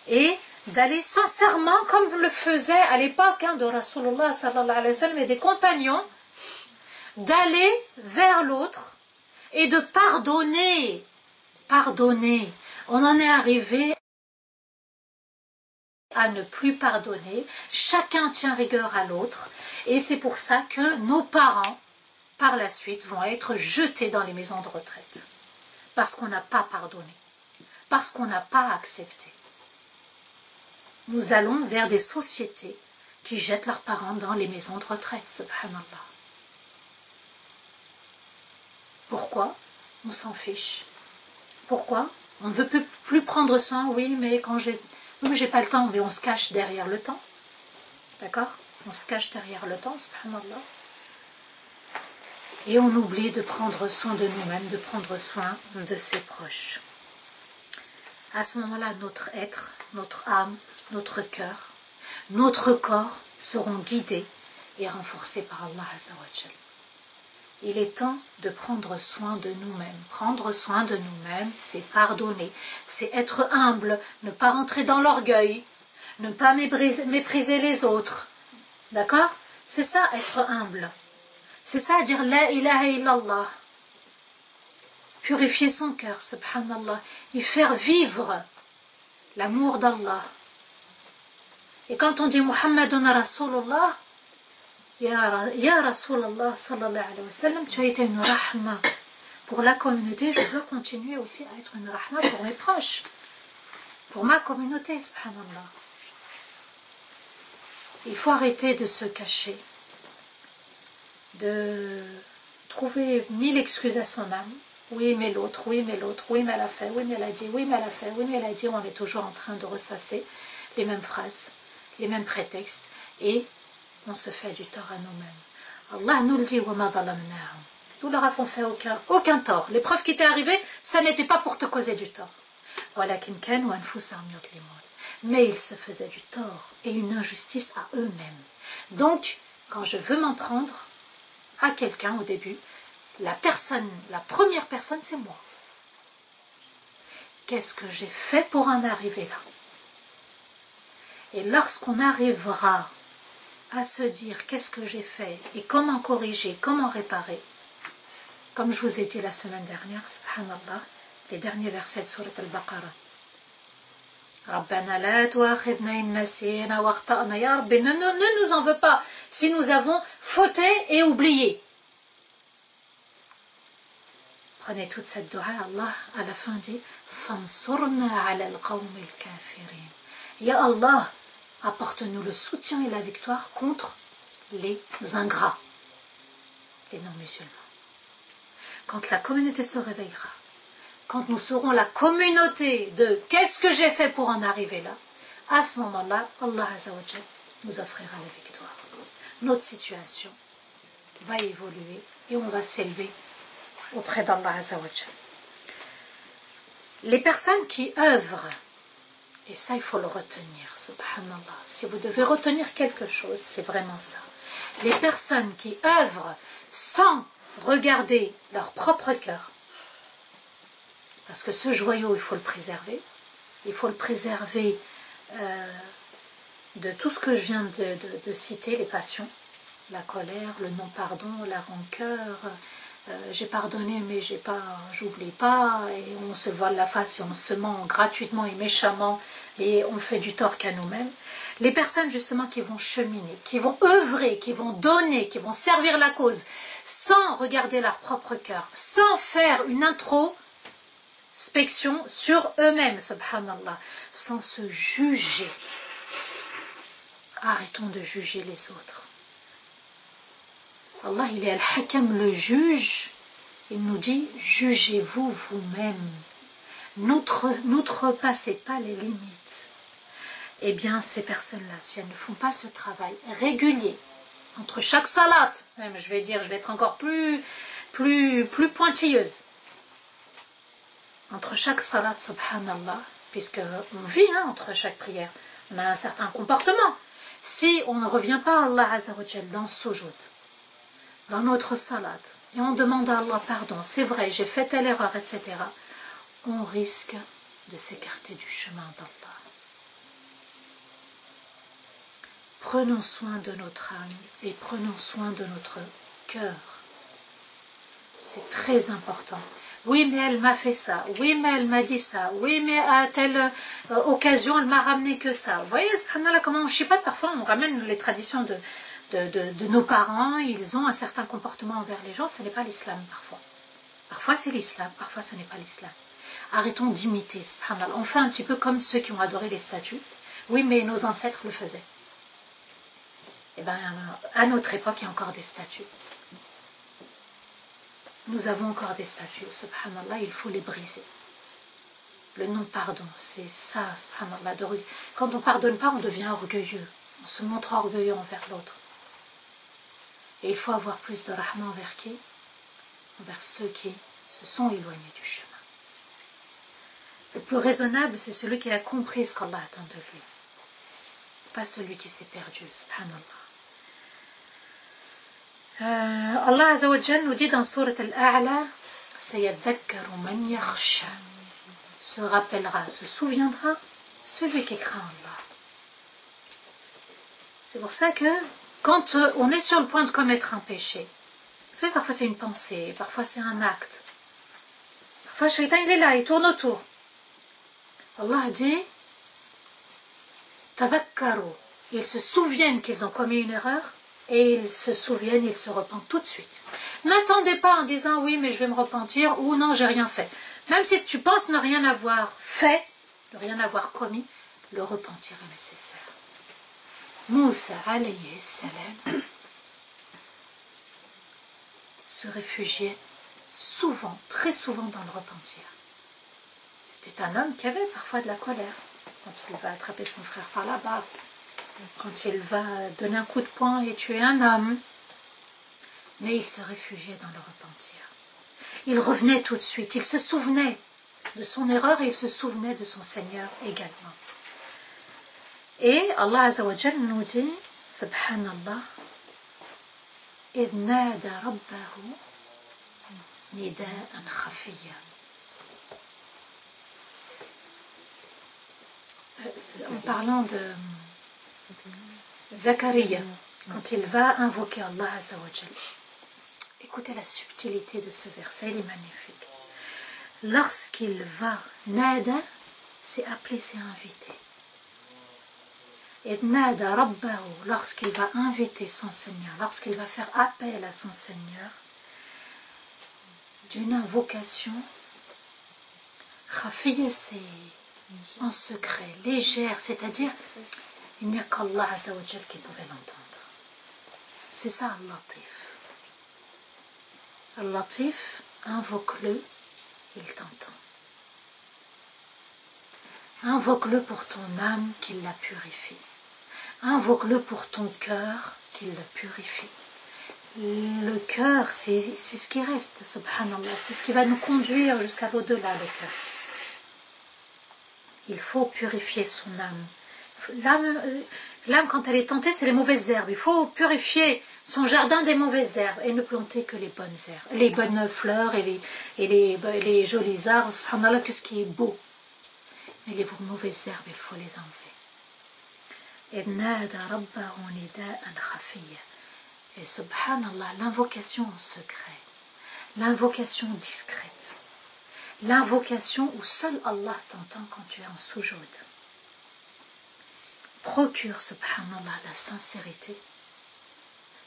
S1: Et d'aller sincèrement, comme le faisait à l'époque de Rasulullah sallallahu alayhi wa sallam et des compagnons, d'aller vers l'autre et de pardonner. Pardonner. On en est arrivé à ne plus pardonner. Chacun tient rigueur à l'autre. Et c'est pour ça que nos parents, par la suite, vont être jetés dans les maisons de retraite. Parce qu'on n'a pas pardonné. Parce qu'on n'a pas accepté. Nous allons vers des sociétés qui jettent leurs parents dans les maisons de retraite, subhanallah. Pourquoi? On s'en fiche. Pourquoi? On ne veut plus prendre soin, oui, mais quand j'ai pas le temps, mais on se cache derrière le temps. D'accord? On se cache derrière le temps, subhanallah. Et on oublie de prendre soin de nous-mêmes, de prendre soin de ses proches. À ce moment-là, notre être, notre âme, notre cœur, notre corps seront guidés et renforcés par Allah Azza wa Jal. Il est temps de prendre soin de nous-mêmes. Prendre soin de nous-mêmes, c'est pardonner, c'est être humble, ne pas rentrer dans l'orgueil, ne pas mépriser les autres. D'accord? C'est ça, être humble. C'est ça, dire la ilaha illallah. Purifier son cœur, subhanallah, et faire vivre l'amour d'Allah. Et quand on dit Muhammadun Rasulullah, Ya Rasulallah sallallahu alayhi wa sallam, tu as été une rahma pour la communauté, je dois continuer aussi à être une rahma pour mes proches, pour ma communauté, subhanallah. Il faut arrêter de se cacher, de trouver 1000 excuses à son âme. Oui, mais l'autre, oui, mais l'autre, oui, mais elle a fait, oui, mais elle a dit, oui, mais elle a fait, oui, mais elle a dit. On est toujours en train de ressasser les mêmes phrases, les mêmes prétextes, et on se fait du tort à nous-mêmes. Allah nous le dit, nous leur avons fait aucun tort. L'épreuve qui t'est arrivée, ça n'était pas pour te causer du tort. Mais ils se faisaient du tort et une injustice à eux-mêmes. Donc, quand je veux m'en prendre à quelqu'un au début, la première personne, c'est moi. Qu'est-ce que j'ai fait pour en arriver là? Et lorsqu'on arrivera à se dire qu'est-ce que j'ai fait et comment corriger, comment réparer, comme je vous ai dit la semaine dernière, subhanallah, les derniers versets de Surat Al-Baqarah. Rabbana la tuakhidna in nasina wa akhtana, ya Rabbi, ne nous en veux pas si nous avons fauté et oublié. Prenez toute cette dua, Allah à la fin dit Fansurna ala al-qawmi al-kafirin. Ya Allah, apporte-nous le soutien et la victoire contre les ingrats, les non-musulmans. Quand la communauté se réveillera, quand nous serons la communauté de qu'est-ce que j'ai fait pour en arriver là, à ce moment-là, Allah Azza wa Jal nous offrira la victoire. Notre situation va évoluer et on va s'élever auprès d'Allah Azza wa Jal. Les personnes qui œuvrent, et ça il faut le retenir, subhanallah, si vous devez retenir quelque chose, c'est vraiment ça. Les personnes qui œuvrent sans regarder leur propre cœur, parce que ce joyau, il faut le préserver. Il faut le préserver de tout ce que je viens de citer, les passions, la colère, le non-pardon, la rancœur. J'ai pardonné, mais j'oublie pas. Et on se voile la face et on se ment gratuitement et méchamment. Et on fait du tort qu'à nous-mêmes. Les personnes, justement, qui vont cheminer, qui vont œuvrer, qui vont donner, qui vont servir la cause, sans regarder leur propre cœur, sans faire une introspection sur eux-mêmes, subhanallah, sans se juger. Arrêtons de juger les autres. Allah, il est Al-Hakam, le juge. Il nous dit, jugez-vous vous-même. N'outrepassez pas les limites. Eh bien, ces personnes-là, si elles ne font pas ce travail régulier, entre chaque salat, même je vais être encore plus pointilleuse, entre chaque salat, subhanallah, puisqu'on vit entre chaque prière, on a un certain comportement. Si on ne revient pas à Allah Azza wa Jal dans ce sujoud, dans notre salat, et on demande à Allah pardon, c'est vrai, j'ai fait telle erreur, etc., on risque de s'écarter du chemin d'Allah. Prenons soin de notre âme et prenons soin de notre cœur. C'est très important. Oui, mais elle m'a fait ça. Oui, mais elle m'a dit ça. Oui, mais à telle occasion, elle m'a ramené que ça. Vous voyez, subhanallah, comment on chipote. Parfois, on ramène les traditions de nos parents. Ils ont un certain comportement envers les gens. Ce n'est pas l'islam, parfois. Parfois, c'est l'islam. Parfois, ce n'est pas l'islam. Arrêtons d'imiter, subhanallah. On fait un petit peu comme ceux qui ont adoré les statues. Oui, mais nos ancêtres le faisaient. Eh bien, à notre époque, il y a encore des statues. nous avons encore des statues, subhanallah, il faut les briser. Le non-pardon, c'est ça, subhanallah. Quand on ne pardonne pas, on devient orgueilleux. On se montre orgueilleux envers l'autre. Et il faut avoir plus de rahma envers qui? Envers ceux qui se sont éloignés du chemin. Le plus raisonnable, c'est celui qui a compris ce qu'Allah attend de lui. Pas celui qui s'est perdu, subhanallah. Allah Azza wa Jal nous dit dans Surat Al-A'la, Sayadhakkaru man yakhsha. Se rappellera, se souviendra celui qui craint Allah. C'est pour ça que quand on est sur le point de commettre un péché, vous savez, parfois c'est une pensée, parfois c'est un acte, parfois le shaitan il est là, il tourne autour. Allah dit Tadhakkaru, ils se souviennent qu'ils ont commis une erreur et ils se souviennent, ils se repentent tout de suite. N'attendez pas en disant oui mais je vais me repentir ou non j'ai rien fait. Même si tu penses ne rien avoir fait, ne rien avoir commis, le repentir est nécessaire. Moussa alayhi salam se réfugiait souvent, très souvent dans le repentir. C'était un homme qui avait parfois de la colère. Quand il va attraper son frère par la barbe, quand il va donner un coup de poing et tuer un homme. Mais il se réfugiait dans le repentir. Il revenait tout de suite, il se souvenait de son erreur et il se souvenait de son Seigneur également. Et Allah Azza wa Jal nous dit, Subhanallah, إِذْ نَادَى رَبَّهُ نِدَاءً خَفِيًّا. En parlant de Zacharia, quand il va invoquer Allah Azza wa Jal, écoutez la subtilité de ce verset, il est magnifique. Lorsqu'il va, nada, c'est appeler, c'est inviter. Et nada rabbahu, lorsqu'il va inviter son Seigneur, lorsqu'il va faire appel à son Seigneur, d'une invocation, khafiyya, c'est en secret, légère, c'est-à-dire, il n'y a qu'Allah Azza wa Jal qui pouvait l'entendre. C'est ça, Al-Latif. Al-Latif, invoque-le, il t'entend. Invoque-le pour ton âme qu'il la purifie. Invoque-le pour ton cœur qu'il le purifie. Le cœur, c'est ce qui reste, subhanallah, c'est ce qui va nous conduire jusqu'à l'au-delà, le cœur. Il faut purifier son âme. L'âme, quand elle est tentée, c'est les mauvaises herbes. Il faut purifier son jardin des mauvaises herbes et ne planter que les bonnes herbes, les bonnes fleurs et les jolis arbres, subhanallah, que ce qui est beau. Mais les mauvaises herbes, il faut les enlever. Et subhanallah, l'invocation en secret, l'invocation discrète, l'invocation où seul Allah t'entend quand tu es en soujud, procure, subhanallah, la sincérité.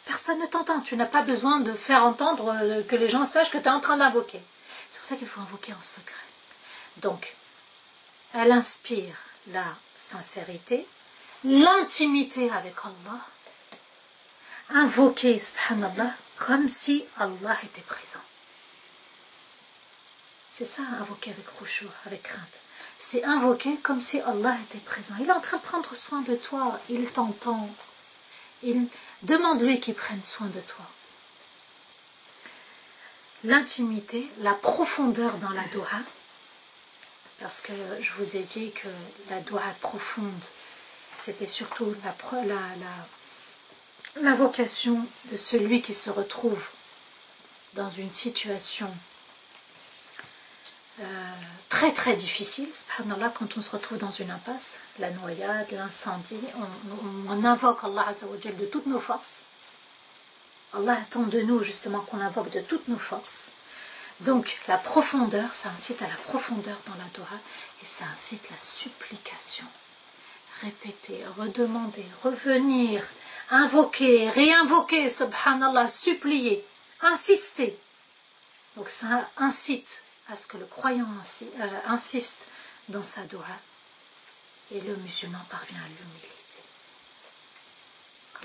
S1: Personne ne t'entend, tu n'as pas besoin de faire entendre que les gens sachent que tu es en train d'invoquer. C'est pour ça qu'il faut invoquer en secret. Donc, elle inspire la sincérité, l'intimité avec Allah, invoquer, subhanallah, comme si Allah était présent. C'est ça, invoquer avec khushu', avec crainte. C'est invoquer comme si Allah était présent. Il est en train de prendre soin de toi, il t'entend. Demande-lui qu'il prenne soin de toi. L'intimité, la profondeur dans la doua, parce que je vous ai dit que la doua profonde, c'était surtout l'invocation de celui qui se retrouve dans une situation très très difficile, subhanallah, quand on se retrouve dans une impasse, la noyade, l'incendie, on invoque Allah Azza wa Jal de toutes nos forces. Allah attend de nous justement qu'on invoque de toutes nos forces. Donc la profondeur, ça incite à la profondeur dans la doua et ça incite la supplication. Répéter, redemander, revenir, invoquer, réinvoquer, subhanallah, supplier, insister. Donc ça incite à ce que le croyant insiste dans sa doua et le musulman parvient à l'humilité.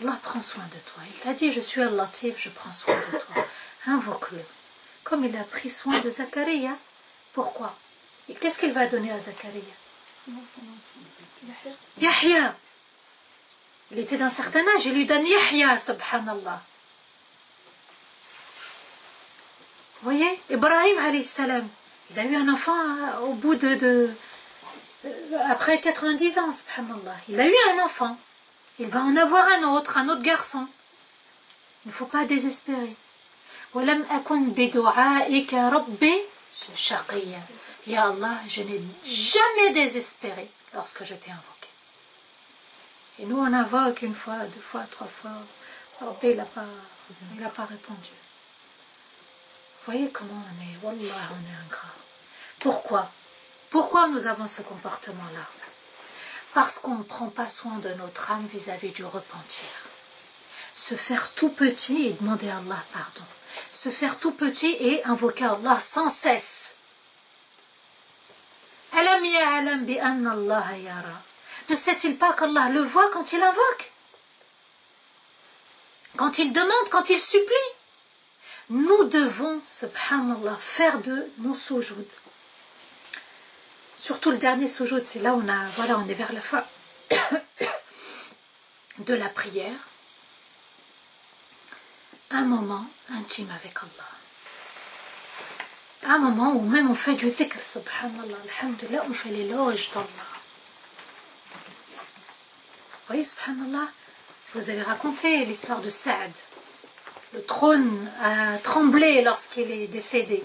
S1: Allah prend soin de toi. Il t'a dit, je suis Al-Latif, je prends soin de toi. Invoque-le. comme il a pris soin de Zacharia. Pourquoi? Et qu'est-ce qu'il va donner à Zacharia? Yahya. Il était d'un certain âge, il lui donne Yahya, subhanallah. Vous voyez, Ibrahim alayhi salam, il a eu un enfant au bout après 90 ans, subhanallah. Il a eu un enfant. Il va en avoir un autre garçon. Il ne faut pas désespérer. وَلَمْ أَكُنْ بِدُعَائِكَ رَبِّ شَقِيًّا. Ya Allah, je n'ai jamais désespéré lorsque je t'ai invoqué. Et nous, on invoque une fois, deux fois, trois fois. Rabbi, il n'a pas répondu. Vous voyez comment on est, wallah, on est ingrat. Pourquoi? Pourquoi nous avons ce comportement-là? Parce qu'on ne prend pas soin de notre âme vis-à-vis du repentir. Se faire tout petit et demander à Allah pardon. Se faire tout petit et invoquer Allah sans cesse. Alam ya'lam bi anna Allah yara. Ne sait-il pas qu'Allah le voit quand il invoque? Quand il demande, quand il supplie? Nous devons, subhanallah, faire de nos soujouds. Surtout le dernier sujoud, c'est là où on est vers la fin de la prière. Un moment intime avec Allah. Un moment où même on fait du dhikr, subhanallah, alhamdulillah, on fait l'éloge d'Allah. Vous voyez, subhanallah, je vous avais raconté l'histoire de Saad. Le trône a tremblé lorsqu'il est décédé.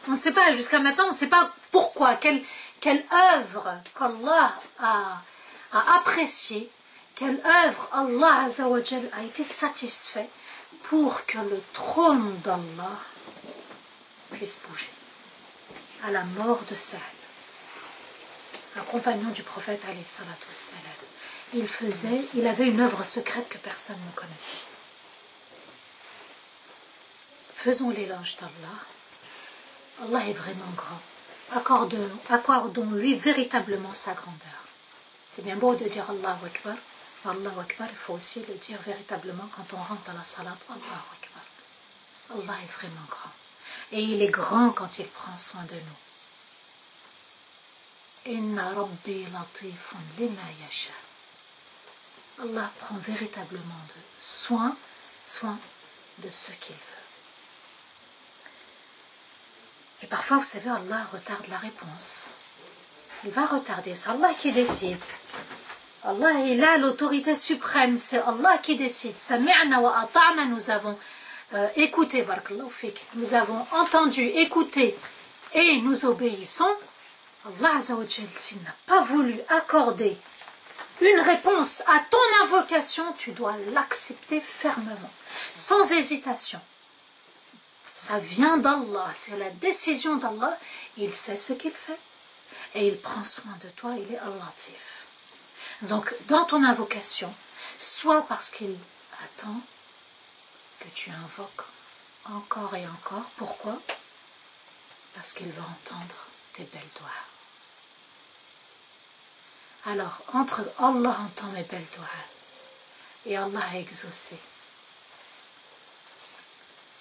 S1: On ne sait pas, jusqu'à maintenant, on ne sait pas pourquoi, quelle œuvre qu'Allah a appréciée, quelle œuvre Allah Azza wa Jal a été satisfait pour que le trône d'Allah puisse bouger. À la mort de Saad, un compagnon du prophète alayhi salatu wassalam, il avait une œuvre secrète que personne ne connaissait. Faisons l'éloge d'Allah. Allah est vraiment grand. Accordons-lui véritablement sa grandeur. C'est bien beau de dire Allahu Akbar. Allahu Akbar, il faut aussi le dire véritablement quand on rentre dans la salat. Allahu Akbar. Allah est vraiment grand. Et il est grand quand il prend soin de nous. Inna Rabbi latifun lima yasha. Allah prend véritablement soin de ce qu'il veut. Et parfois, vous savez, Allah retarde la réponse. Il va retarder. C'est Allah qui décide. Allah, il a l'autorité suprême. C'est Allah qui décide. Sami'na wa ata'na, nous avons écouté, barakallahu fik. Nous avons entendu, écouté et nous obéissons. Allah Azza wa Jal, s'il n'a pas voulu accorder une réponse à ton invocation, tu dois l'accepter fermement, sans hésitation. Ça vient d'Allah, c'est la décision d'Allah. Il sait ce qu'il fait et il prend soin de toi, il est al-Latif. Donc, dans ton invocation, soit parce qu'il attend que tu invoques encore et encore. Pourquoi? Parce qu'il va entendre tes belles doigts. Alors, entre Allah entend mes belles doigts et Allah a exaucé,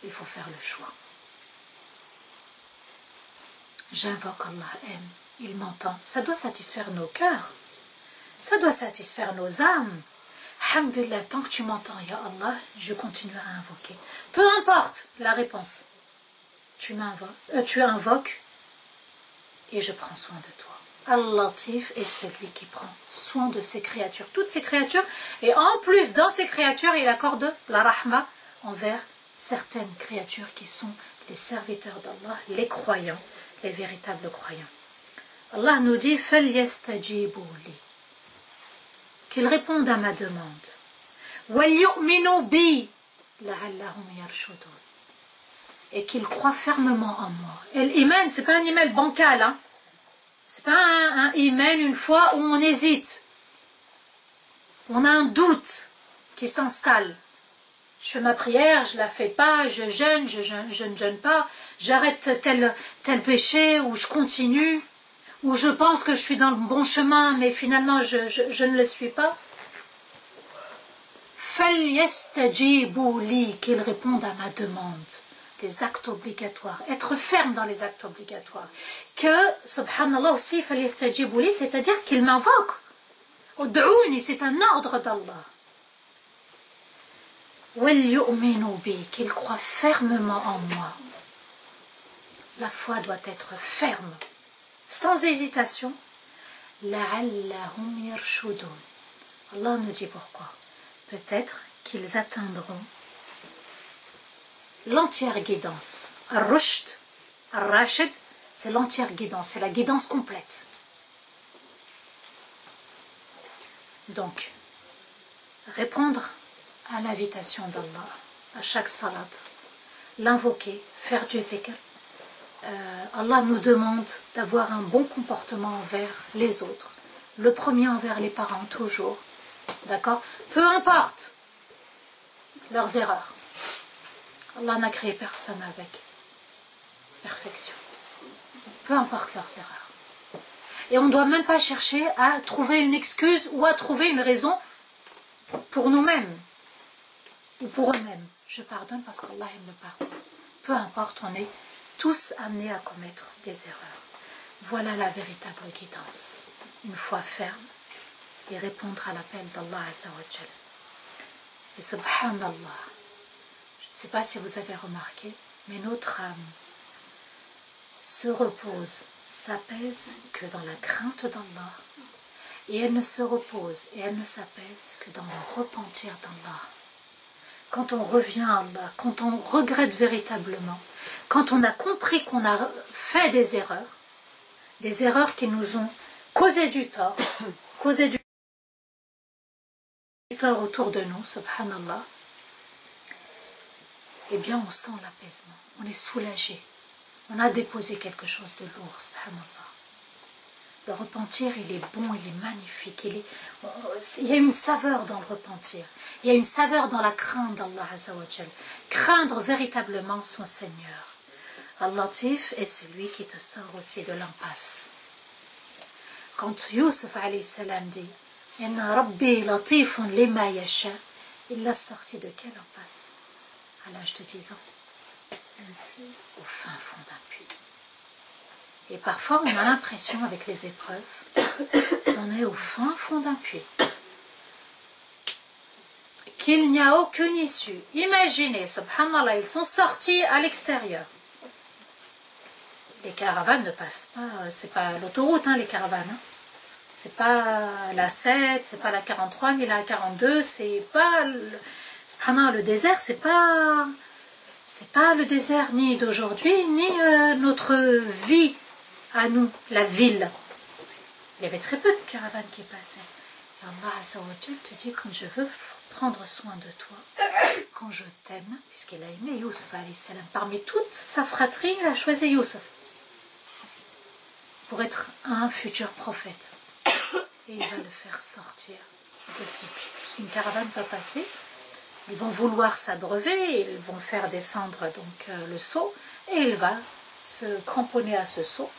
S1: il faut faire le choix. J'invoque Allah, aime, il m'entend. Ça doit satisfaire nos cœurs. Ça doit satisfaire nos âmes. Alhamdulillah, tant que tu m'entends, Ya Allah, je continue à invoquer. Peu importe la réponse. Tu invoques et je prends soin de toi. Al-Latif est celui qui prend soin de ses créatures. Toutes ses créatures. Et en plus, dans ces créatures, il accorde la rahma envers certaines créatures qui sont les serviteurs d'Allah, les croyants, les véritables croyants. Allah nous dit فَلْيَسْتَجِيبُوا لِي, qu'ils répondent à ma demande. وَلْيُؤْمِنُوا بِي لَعَلَّهُمْ يَرْشُدُونَ, et qu'ils croient fermement en moi. Et l'iman, c'est pas un iman bancal, hein. C'est pas un iman une fois où on hésite. On a un doute qui s'installe. Je fais ma prière, je la fais pas, je jeûne, je ne jeûne pas, j'arrête tel péché, ou je continue, ou je pense que je suis dans le bon chemin, mais finalement je ne le suis pas. فَلْيَسْتَجِيبُوا لِي, qu'ils répondent à ma demande. les actes obligatoires, être ferme dans les actes obligatoires. Que, subhanallah aussi, c'est-à-dire qu'il m'invoque. Ud'ouni, c'est un ordre d'Allah. Qu'il croit fermement en moi. La foi doit être ferme, sans hésitation. La'allahum yarshudun. Allah nous dit pourquoi. Peut-être qu'ils atteindront l'entière guidance. Ar-rushd, ar-rashid, c'est l'entière guidance, c'est la guidance complète. Donc, répondre à l'invitation d'Allah, à chaque salat, l'invoquer, faire du dhikr. Allah nous demande d'avoir un bon comportement envers les autres. Le premier envers les parents, toujours. D'accord? Peu importe leurs erreurs. Allah n'a créé personne avec perfection. Peu importe leurs erreurs. Et on ne doit même pas chercher à trouver une excuse ou à trouver une raison pour nous-mêmes ou pour eux-mêmes. Je pardonne parce qu'Allah aime le pardon. Peu importe, on est tous amenés à commettre des erreurs. Voilà la véritable guidance. Une foi ferme et répondre à l'appel d'Allah Azza wa Jal. Et subhanallah, je ne sais pas si vous avez remarqué, mais notre âme se repose, s'apaise que dans la crainte d'Allah. Et elle ne se repose et elle ne s'apaise que dans le repentir d'Allah. Quand on revient à Allah, quand on regrette véritablement, quand on a compris qu'on a fait des erreurs qui nous ont causé du tort, autour de nous, subhanallah, eh bien on sent l'apaisement, on est soulagé, on a déposé quelque chose de lourd, subhanallah. Le repentir, il est bon, il est magnifique, il y a une saveur dans le repentir, il y a une saveur dans la crainte d'Allah Azza wa Jal. Craindre véritablement son Seigneur. Al-Latif est celui qui te sort aussi de l'impasse. Quand Youssef alayhi salam dit « Inna Rabbi latifun lima yasha », il l'a sorti de quelle impasse? À l'âge de 10 ans. Au fin fond d'un puits. Et parfois, on a l'impression, avec les épreuves, qu'on est au fin fond d'un puits. Qu'il n'y a aucune issue. Imaginez, subhanallah, ils sont sortis à l'extérieur. Les caravanes ne passent pas, c'est pas l'autoroute, les caravanes. C'est pas la 7, c'est pas la 43, ni la 42, c'est pas, subhanallah, le désert, c'est pas le désert ni d'aujourd'hui, ni notre vie à nous, la ville. Il y avait très peu de caravanes qui passaient. Et Allah Azza wa Jal te dit, quand je veux prendre soin de toi, quand je t'aime, puisqu'il a aimé Youssef alayhi salam, parmi toute sa fratrie, il a choisi Youssef pour être un futur prophète. Et il va le faire sortir de ses pieds. Parce qu'une caravane va passer, ils vont vouloir s'abreuver, ils vont faire descendre donc le seau, et il va se cramponner à ce seau,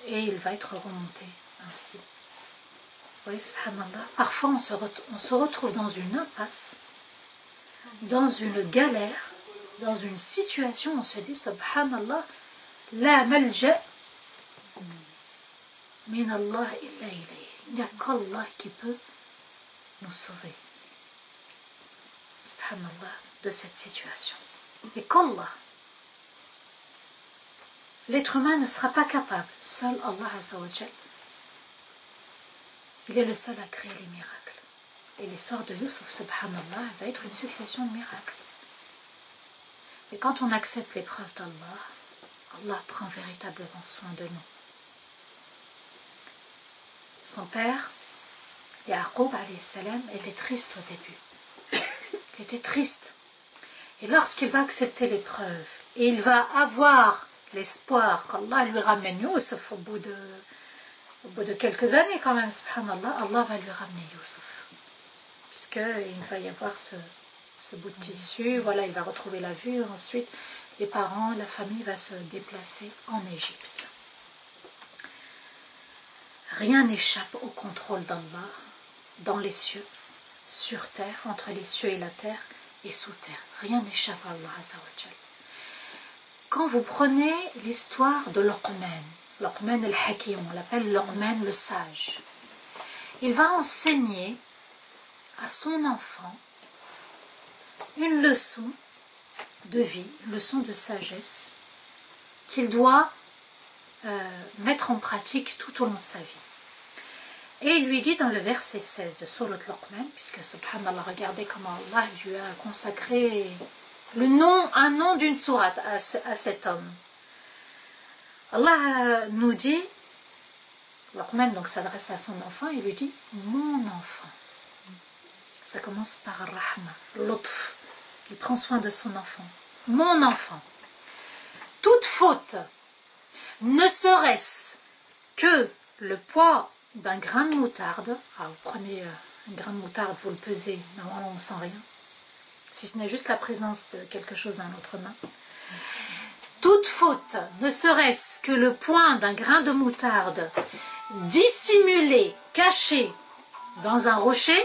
S1: et il va être remonté ainsi. Vous voyez, subhanallah, parfois on se retrouve dans une impasse, dans une galère, dans une situation où on se dit, subhanallah, la malja min Allah illa ilayh. Il n'y a qu'Allah qui peut nous sauver, subhanallah, de cette situation. Et qu'Allah, l'être humain ne sera pas capable, seul Allah Azza wa Jal, il est le seul à créer les miracles. Et l'histoire de Youssef, subhanallah, va être une succession de miracles. Et quand on accepte l'épreuve d'Allah, Allah prend véritablement soin de nous. Son père, Ya'qub alayhi salam, était triste au début. Il était triste. Et lorsqu'il va accepter l'épreuve, et il va avoir l'espoir qu'Allah lui ramène Youssef au bout de quelques années quand même, subhanallah, Allah va lui ramener Youssef. Puisqu'il va y avoir ce bout de tissu, voilà, il va retrouver la vue, ensuite les parents, la famille va se déplacer en Égypte. Rien n'échappe au contrôle d'Allah dans les cieux, sur terre, entre les cieux et la terre, et sous terre. Rien n'échappe à Allah Azza wa Jal. quand vous prenez l'histoire de Luqman, Luqman al-Hakim, on l'appelle Luqman le sage, il va enseigner à son enfant une leçon de vie, une leçon de sagesse qu'il doit mettre en pratique tout au long de sa vie. Et il lui dit dans le verset 16 de Surat Luqman, puisque subhanallah, regardez comment Allah lui a consacré un nom d'une sourate à cet homme. Allah nous dit, Luqman donc s'adresse à son enfant et lui dit mon enfant. Ça commence par Rahma, l'utf. Il prend soin de son enfant. Mon enfant. Toute faute, ne serait-ce que le poids d'un grain de moutarde. Alors vous prenez un grain de moutarde, vous le pesez, normalement on ne sent rien. Si ce n'est juste la présence de quelque chose dans notre main. Toute faute, ne serait-ce que le point d'un grain de moutarde dissimulé, caché dans un rocher,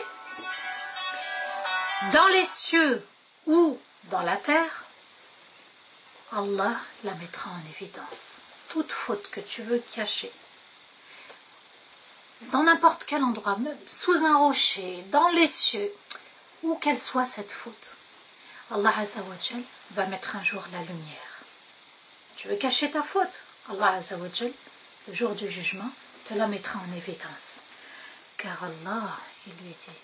S1: dans les cieux ou dans la terre, Allah la mettra en évidence. Toute faute que tu veux cacher, dans n'importe quel endroit, même sous un rocher, dans les cieux, où qu'elle soit cette faute, Allah Azza wa Jal va mettre un jour la lumière. Tu veux cacher ta faute, Allah Azza wa Jal, le jour du jugement, te la mettra en évidence. Car Allah, il lui dit,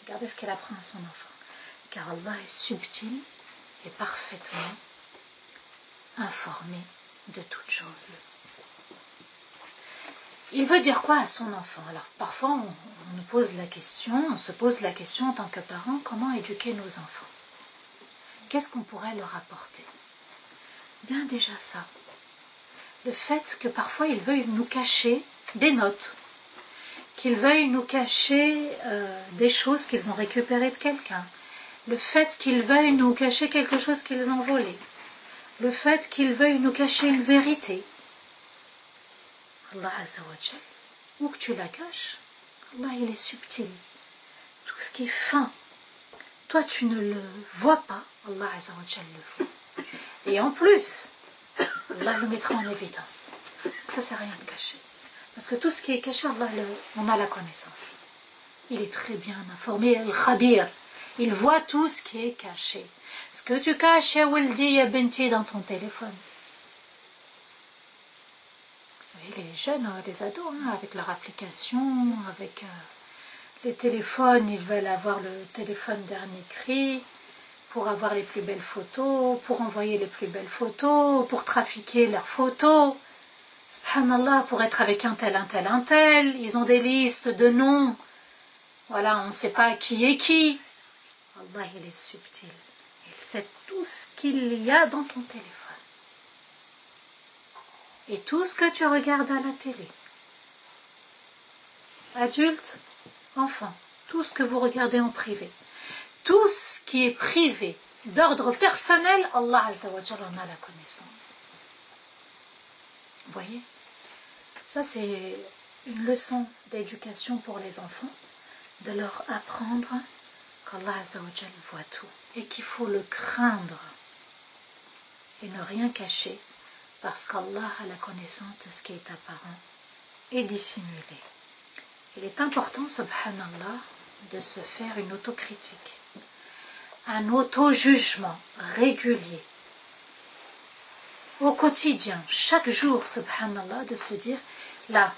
S1: regardez ce qu'elle apprend à son enfant, car Allah est subtil et parfaitement informé de toutes choses. Il veut dire quoi à son enfant? Alors parfois on nous pose la question, on se pose la question en tant que parents, comment éduquer nos enfants? Qu'est-ce qu'on pourrait leur apporter? Bien déjà ça. Le fait que parfois ils veuillent nous cacher des notes, qu'ils veuillent nous cacher des choses qu'ils ont récupérées de quelqu'un, le fait qu'ils veuillent nous cacher quelque chose qu'ils ont volé, le fait qu'ils veuillent nous cacher une vérité. Allah Azza wa Jal, où que tu la caches, Allah il est subtil. Tout ce qui est fin, toi tu ne le vois pas, Allah Azza wa Jal le voit. Et en plus, Allah le mettra en évidence. Ça c'est rien de caché. Parce que tout ce qui est caché, Allah, on a la connaissance. Il est très bien informé, Al-Khabir. Il voit tout ce qui est caché. Ce que tu caches, ya Waldi, ya Benti, dans ton téléphone. Vous savez, les jeunes, les ados, avec leur application, avec les téléphones, ils veulent avoir le téléphone dernier cri pour avoir les plus belles photos, pour envoyer les plus belles photos, pour trafiquer leurs photos. Subhanallah, pour être avec un tel, un tel, un tel. Ils ont des listes de noms. Voilà, on ne sait pas qui est qui. Allah, il est subtil. Il sait tout ce qu'il y a dans ton téléphone. Et tout ce que tu regardes à la télé. Adultes, enfants, tout ce que vous regardez en privé. Tout ce qui est privé, d'ordre personnel, Allah Azza wa Jalla en a la connaissance. Vous voyez? Ça, c'est une leçon d'éducation pour les enfants, de leur apprendre qu'Allah Azza wa Jal voit tout et qu'il faut le craindre et ne rien cacher parce qu'Allah a la connaissance de ce qui est apparent et dissimulé. Il est important, subhanallah, de se faire une autocritique, un auto-jugement régulier, au quotidien, chaque jour, subhanallah, de se dire, là,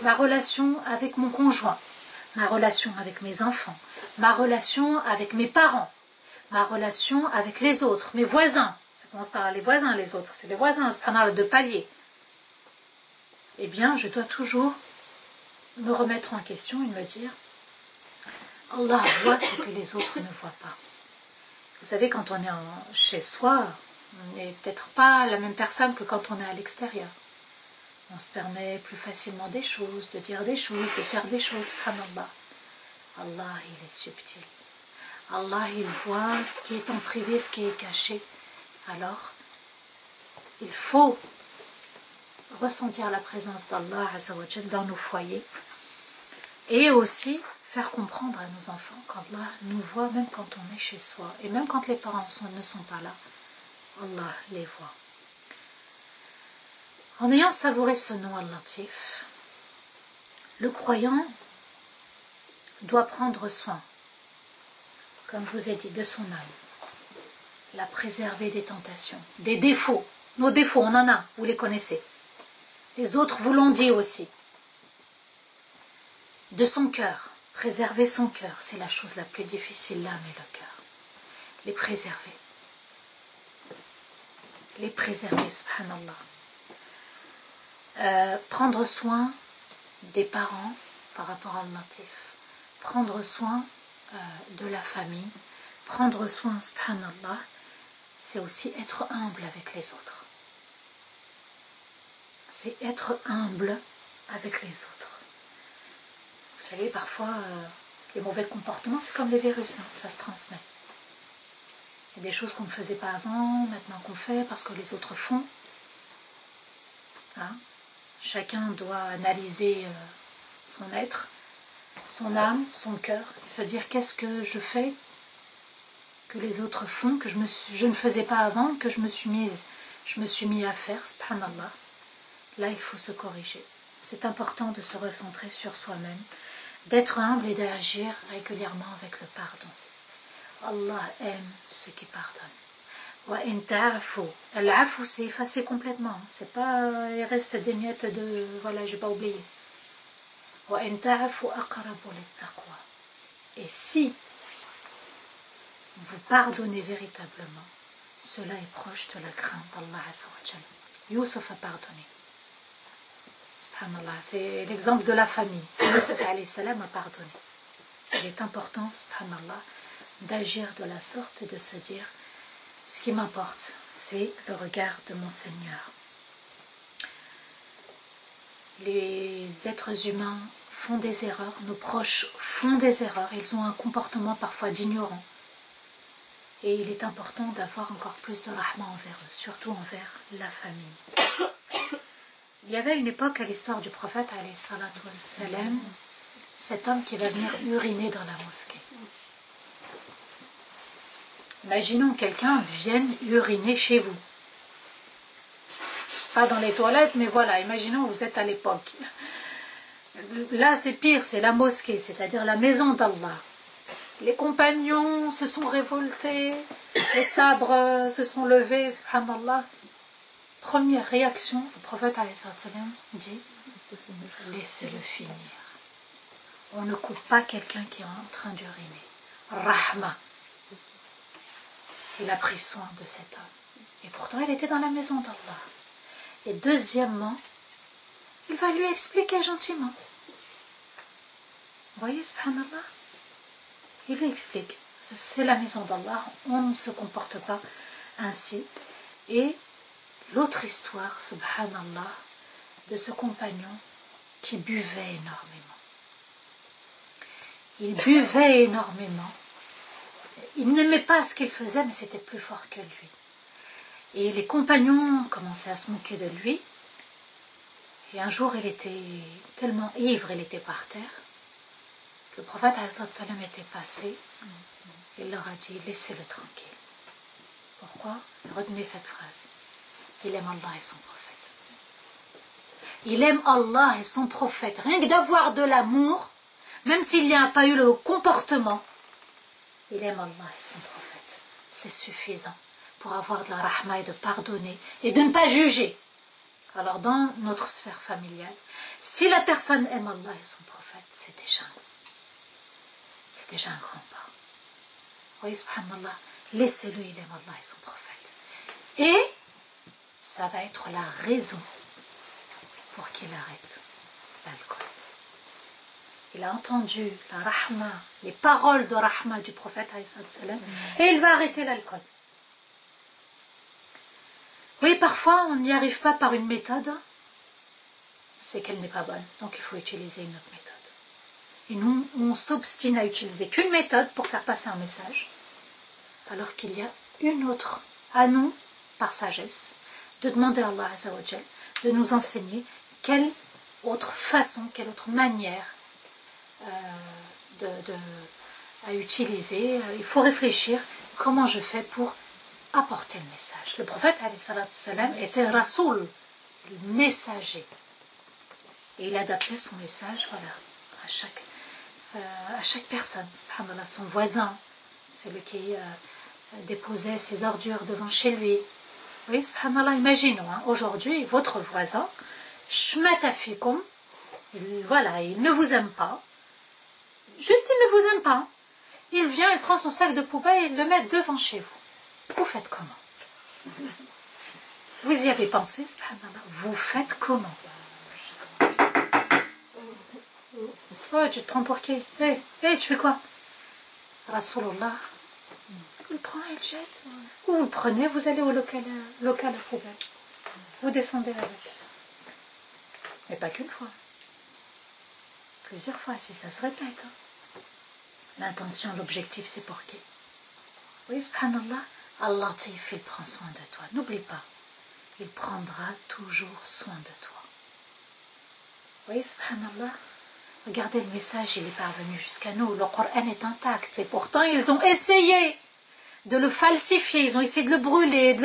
S1: ma relation avec mon conjoint, ma relation avec mes enfants, ma relation avec mes parents, ma relation avec les autres, mes voisins, ça commence par les voisins, les autres, c'est les voisins, subhanallah, de palier. Eh bien, je dois toujours me remettre en question et me dire, Allah voit ce que les autres ne voient pas. Vous savez, quand on est chez soi, on n'est peut-être pas la même personne que quand on est à l'extérieur. On se permet plus facilement des choses, de dire des choses, de faire des choses. Subhanallah. Allah, il est subtil. Allah, il voit ce qui est en privé, ce qui est caché. Alors, il faut ressentir la présence d'Allah Azza wa Jal dans nos foyers et aussi faire comprendre à nos enfants qu'Allah nous voit même quand on est chez soi et même quand les parents ne sont pas là. Allah les voit. En ayant savouré ce nom Al-Latif, le croyant doit prendre soin, comme je vous ai dit, de son âme, la préserver des tentations, des défauts. Nos défauts, on en a, vous les connaissez. Les autres vous l'ont dit aussi. De son cœur, préserver son cœur, c'est la chose la plus difficile, l'âme et le cœur. Les préserver. Les préserver, subhanallah. Prendre soin des parents par rapport à Al-Latif. Prendre soin de la famille. Prendre soin, subhanallah, c'est aussi être humble avec les autres. C'est être humble avec les autres. Vous savez, parfois, les mauvais comportements, c'est comme les virus, hein, ça se transmet. Il y a des choses qu'on ne faisait pas avant, maintenant qu'on fait parce que les autres font. Hein? Chacun doit analyser son être, son âme, son cœur, et se dire qu'est-ce que je fais que les autres font, que je ne faisais pas avant, que je me suis mis à faire, subhanallah. Là, il faut se corriger. C'est important de se recentrer sur soi-même, d'être humble et d'agir régulièrement avec le pardon. Allah aime ceux qui pardonnent. Al-afu, c'est effacer complètement. C'est pas, il reste des miettes de, voilà, j'ai pas oublié. Et si vous pardonnez véritablement, cela est proche de la crainte d'Allah Azza wa Jal. Youssouf a pardonné. Subhanallah, c'est l'exemple de la famille. Youssouf alayhi salam a pardonné. Il est important, subhanallah, d'agir de la sorte et de se dire ce qui m'importe, c'est le regard de mon Seigneur. Les êtres humains font des erreurs, nos proches font des erreurs, ils ont un comportement parfois d'ignorant. Et il est important d'avoir encore plus de rahma envers eux, surtout envers la famille. Il y avait une époque à l'histoire du prophète, alayhi salatu wassalam, cet homme qui va venir uriner dans la mosquée. Imaginons que quelqu'un vienne uriner chez vous. Pas dans les toilettes, mais voilà, imaginons que vous êtes à l'époque. Là, c'est pire, c'est la mosquée, c'est-à-dire la maison d'Allah. Les compagnons se sont révoltés, les sabres se sont levés, subhanallah. Première réaction, le prophète dit, laissez-le finir. On ne coupe pas quelqu'un qui est en train d'uriner. Rahma. Il a pris soin de cet homme. Et pourtant, il était dans la maison d'Allah. Et deuxièmement, il va lui expliquer gentiment. Vous voyez, subhanallah, il lui explique. C'est la maison d'Allah, on ne se comporte pas ainsi. Et l'autre histoire, subhanallah, de ce compagnon qui buvait énormément. Il buvait énormément. Il n'aimait pas ce qu'il faisait, mais c'était plus fort que lui. Et les compagnons commençaient à se moquer de lui. Et un jour, il était tellement ivre, il était par terre. Le prophète était passé. Il leur a dit, laissez-le tranquille. Pourquoi? Retenez cette phrase. Il aime Allah et son prophète. Il aime Allah et son prophète. Rien que d'avoir de l'amour, même s'il n'y a pas eu le comportement, il aime Allah et son prophète. C'est suffisant pour avoir de la rahma et de pardonner et de ne pas juger. Alors dans notre sphère familiale, si la personne aime Allah et son prophète, c'est déjà un grand pas. Oui, subhanallah, laissez-le, il aime Allah et son prophète. Et ça va être la raison pour qu'il arrête l'alcool. Il a entendu la rahma, les paroles de rahma du prophète et il va arrêter l'alcool. Oui, parfois on n'y arrive pas par une méthode, c'est qu'elle n'est pas bonne, donc il faut utiliser une autre méthode. Et nous, on s'obstine à utiliser qu'une méthode pour faire passer un message, alors qu'il y a une autre à nous, par sagesse, de demander à Allah Azza wa Jal de nous enseigner quelle autre façon, quelle autre manière à utiliser. Il faut réfléchir comment je fais pour apporter le message. Le prophète alayhi salatu wassalam était Rasoul, le messager. Et il adaptait son message, voilà, à chaque personne. Subhanallah, son voisin, celui qui déposait ses ordures devant chez lui. Oui, subhanallah, imaginons, hein, aujourd'hui, votre voisin, shmatafikum, voilà, il ne vous aime pas. Juste, il ne vous aime pas. Il vient, il prend son sac de poubelle et il le met devant chez vous. Vous faites comment? Vous y avez pensé, subhanallah. Vous faites comment? Oh, tu te prends pour qui? Hey, tu fais quoi? Rasulullah, il le prend et le jette. Ou vous le prenez, vous allez au local à poubelle. Vous descendez avec. Mais pas qu'une fois. Plusieurs fois, si ça se répète. Hein. L'intention, l'objectif, c'est pour qui? Oui, subhanallah, Allah il prend soin de toi. N'oublie pas, il prendra toujours soin de toi. Oui, subhanallah. Regardez le message, il est parvenu jusqu'à nous. Le Coran est intact. Et pourtant, ils ont essayé de le falsifier. Ils ont essayé de le brûler.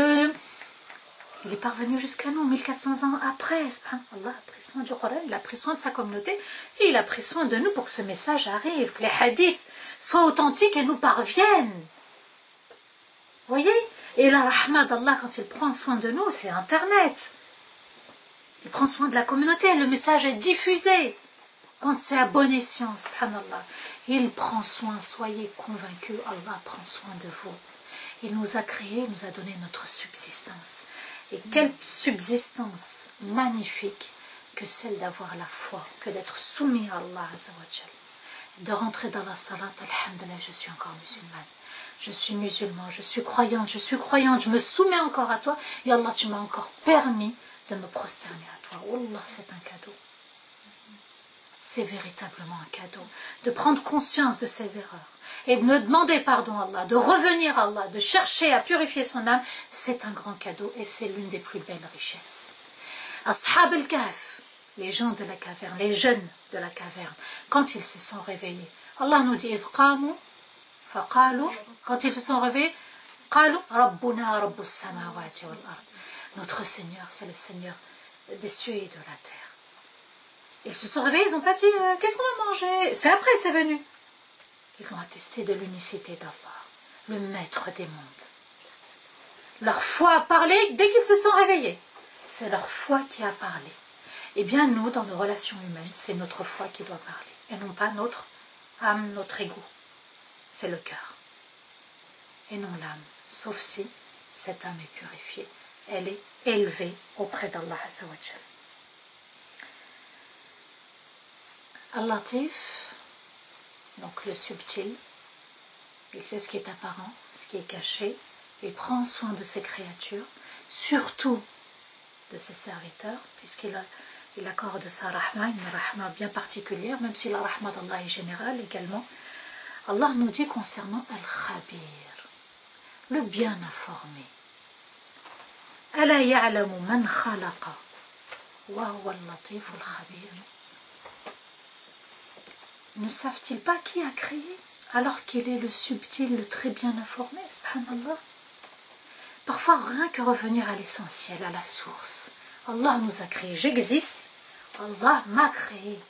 S1: Il est parvenu jusqu'à nous 1400 ans après. Allah a pris soin du Coran, il a pris soin de sa communauté. Et il a pris soin de nous pour que ce message arrive. Que les hadiths soient authentiques et nous parviennent. Vous voyez? Et la rahma d'Allah, quand il prend soin de nous, c'est Internet. Il prend soin de la communauté. Le message est diffusé. Quand c'est à bon escient, subhanallah, il prend soin, soyez convaincus, Allah prend soin de vous. Il nous a créés, il nous a donné notre subsistance. Et quelle subsistance magnifique que celle d'avoir la foi, que d'être soumis à Allah Azza wa Jal. De rentrer dans la salat, alhamdulillah, je suis encore musulmane. Je suis musulman, je suis croyante, je me soumets encore à toi. Et Allah, tu m'as encore permis de me prosterner à toi. Wallah, c'est un cadeau. C'est véritablement un cadeau, de prendre conscience de ses erreurs et de me demander pardon à Allah, de revenir à Allah, de chercher à purifier son âme, c'est un grand cadeau et c'est l'une des plus belles richesses. Ashab al-Kahf, les gens de la caverne, les jeunes de la caverne, quand ils se sont réveillés, Allah nous dit quand ils se sont réveillés, notre Seigneur, c'est le Seigneur des cieux et de la terre. Ils se sont réveillés, ils n'ont pas dit qu'est-ce qu'on va manger. C'est après, c'est venu. Ils ont attesté de l'unicité d'Allah, le maître des mondes. Leur foi a parlé dès qu'ils se sont réveillés. C'est leur foi qui a parlé. Eh bien, nous, dans nos relations humaines, c'est notre foi qui doit parler. Et non pas notre âme, notre ego. C'est le cœur. Et non l'âme. Sauf si cette âme est purifiée. Elle est élevée auprès d'Allah Azza wa Jal. Al-Latif, donc le subtil, il sait ce qui est apparent, ce qui est caché, il prend soin de ses créatures, surtout de ses serviteurs, puisqu'il accorde sa rahma, une rahma bien particulière, même si la rahma d'Allah est générale également. Allah nous dit concernant Al-Khabir, le bien informé. Ala ya'lamu man khalaqa, wa huwa al-latif al-khabir. Ne savent-ils pas qui a créé, alors qu'il est le subtil, le très bien informé, subhanallah. Parfois, rien que revenir à l'essentiel, à la source. Allah nous a créés, j'existe, Allah m'a créé.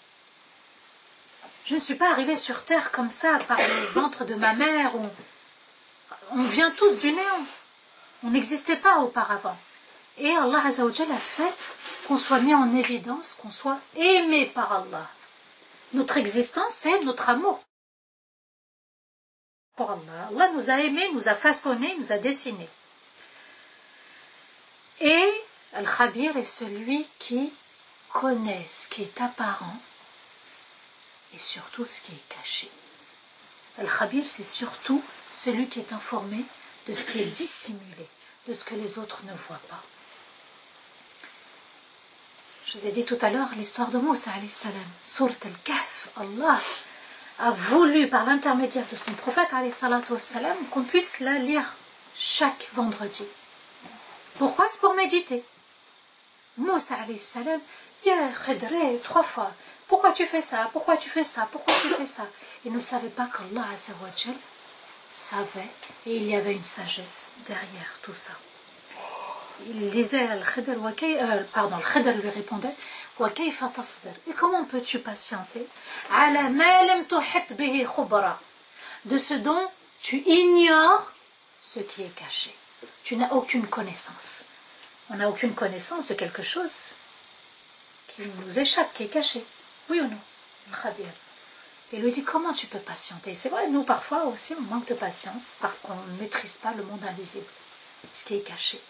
S1: Je ne suis pas arrivée sur terre comme ça, par le ventre de ma mère. On vient tous du néant. On n'existait pas auparavant. Et Allah Azza wa Jalla a fait qu'on soit mis en évidence, qu'on soit aimé par Allah. Notre existence, c'est notre amour pour Allah. Allah nous a aimés, nous a façonnés, nous a dessinés. Et Al-Khabir est celui qui connaît ce qui est apparent et surtout ce qui est caché. Al-Khabir, c'est surtout celui qui est informé de ce qui est dissimulé, de ce que les autres ne voient pas. Je vous ai dit tout à l'heure l'histoire de Moussa alayhi salam. Surat al-Kahf, Allah a voulu par l'intermédiaire de son prophète alayhi salatu wassalam qu'on puisse la lire chaque vendredi. Pourquoi? C'est pour méditer. Moussa alayhi salam, ya Khidri, 3 fois. Pourquoi tu fais ça? Pourquoi tu fais ça? Pourquoi tu fais ça? Il ne savait pas qu'Allah Azza wa Jal savait et il y avait une sagesse derrière tout ça. Il disait, le Khidr lui répondait, et comment peux-tu patienter de ce dont tu ignores ce qui est caché. Tu n'as aucune connaissance. On n'a aucune connaissance de quelque chose qui nous échappe, qui est caché. Oui ou non? Khabir. Il lui dit, comment tu peux patienter? C'est vrai, nous parfois aussi on manque de patience parce qu'on ne maîtrise pas le monde invisible, ce qui est caché.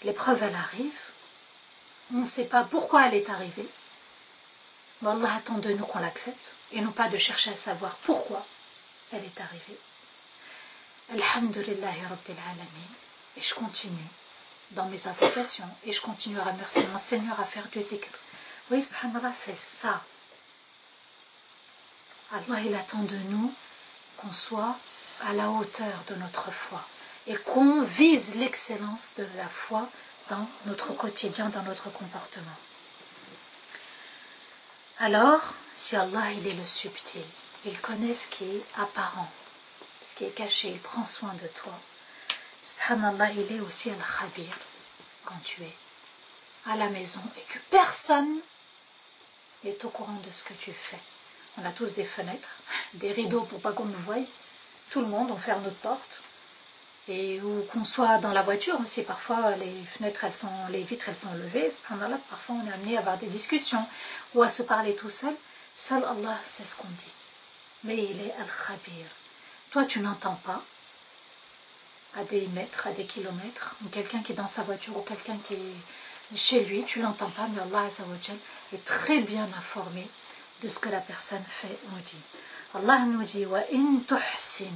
S1: L'épreuve, elle arrive, on ne sait pas pourquoi elle est arrivée, mais Allah attend de nous qu'on l'accepte et non pas de chercher à savoir pourquoi elle est arrivée. Alhamdulillahi Rabbil Alamin. Et je continue dans mes invocations et je continue à remercier mon Seigneur à faire du zikr. Oui, subhanallah, c'est ça. Allah, il attend de nous qu'on soit à la hauteur de notre foi et qu'on vise l'excellence de la foi dans notre quotidien, dans notre comportement. Alors, si Allah, il est le subtil, il connaît ce qui est apparent, ce qui est caché, il prend soin de toi. Subhanallah, il est aussi al-Khabir quand tu es à la maison et que personne n'est au courant de ce que tu fais. On a tous des fenêtres, des rideaux pour pas qu'on nous voie. Tout le monde, on ferme notre porte. Et ou qu'on soit dans la voiture aussi, parfois les fenêtres, les vitres, elles sont levées. Subhanallah, parfois on est amené à avoir des discussions ou à se parler tout seul. Seul Allah sait ce qu'on dit. Mais il est al-Khabir. Toi, tu n'entends pas à des mètres, à des kilomètres, ou quelqu'un qui est dans sa voiture ou quelqu'un qui est chez lui, tu l'entends pas, mais Allah Azza wa Jal est très bien informé de ce que la personne fait ou dit. Allah nous dit wa in tuhsinu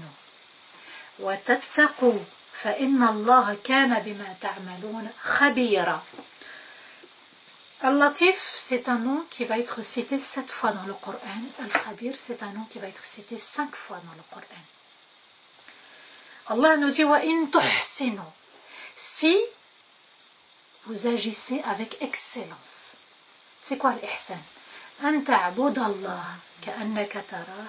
S1: wa tattaqu fa inna Allah kana bima ta'malun khabira. Al-Latif, c'est un nom qui va être cité 7 fois dans le Coran. Al-Khabir, c'est un nom qui va être cité 5 fois dans le Coran. Allah nous dit wa in tuhsinu. Si vous agissez avec excellence. C'est quoi l'ihsan? أن تعبد الله كأنك تراه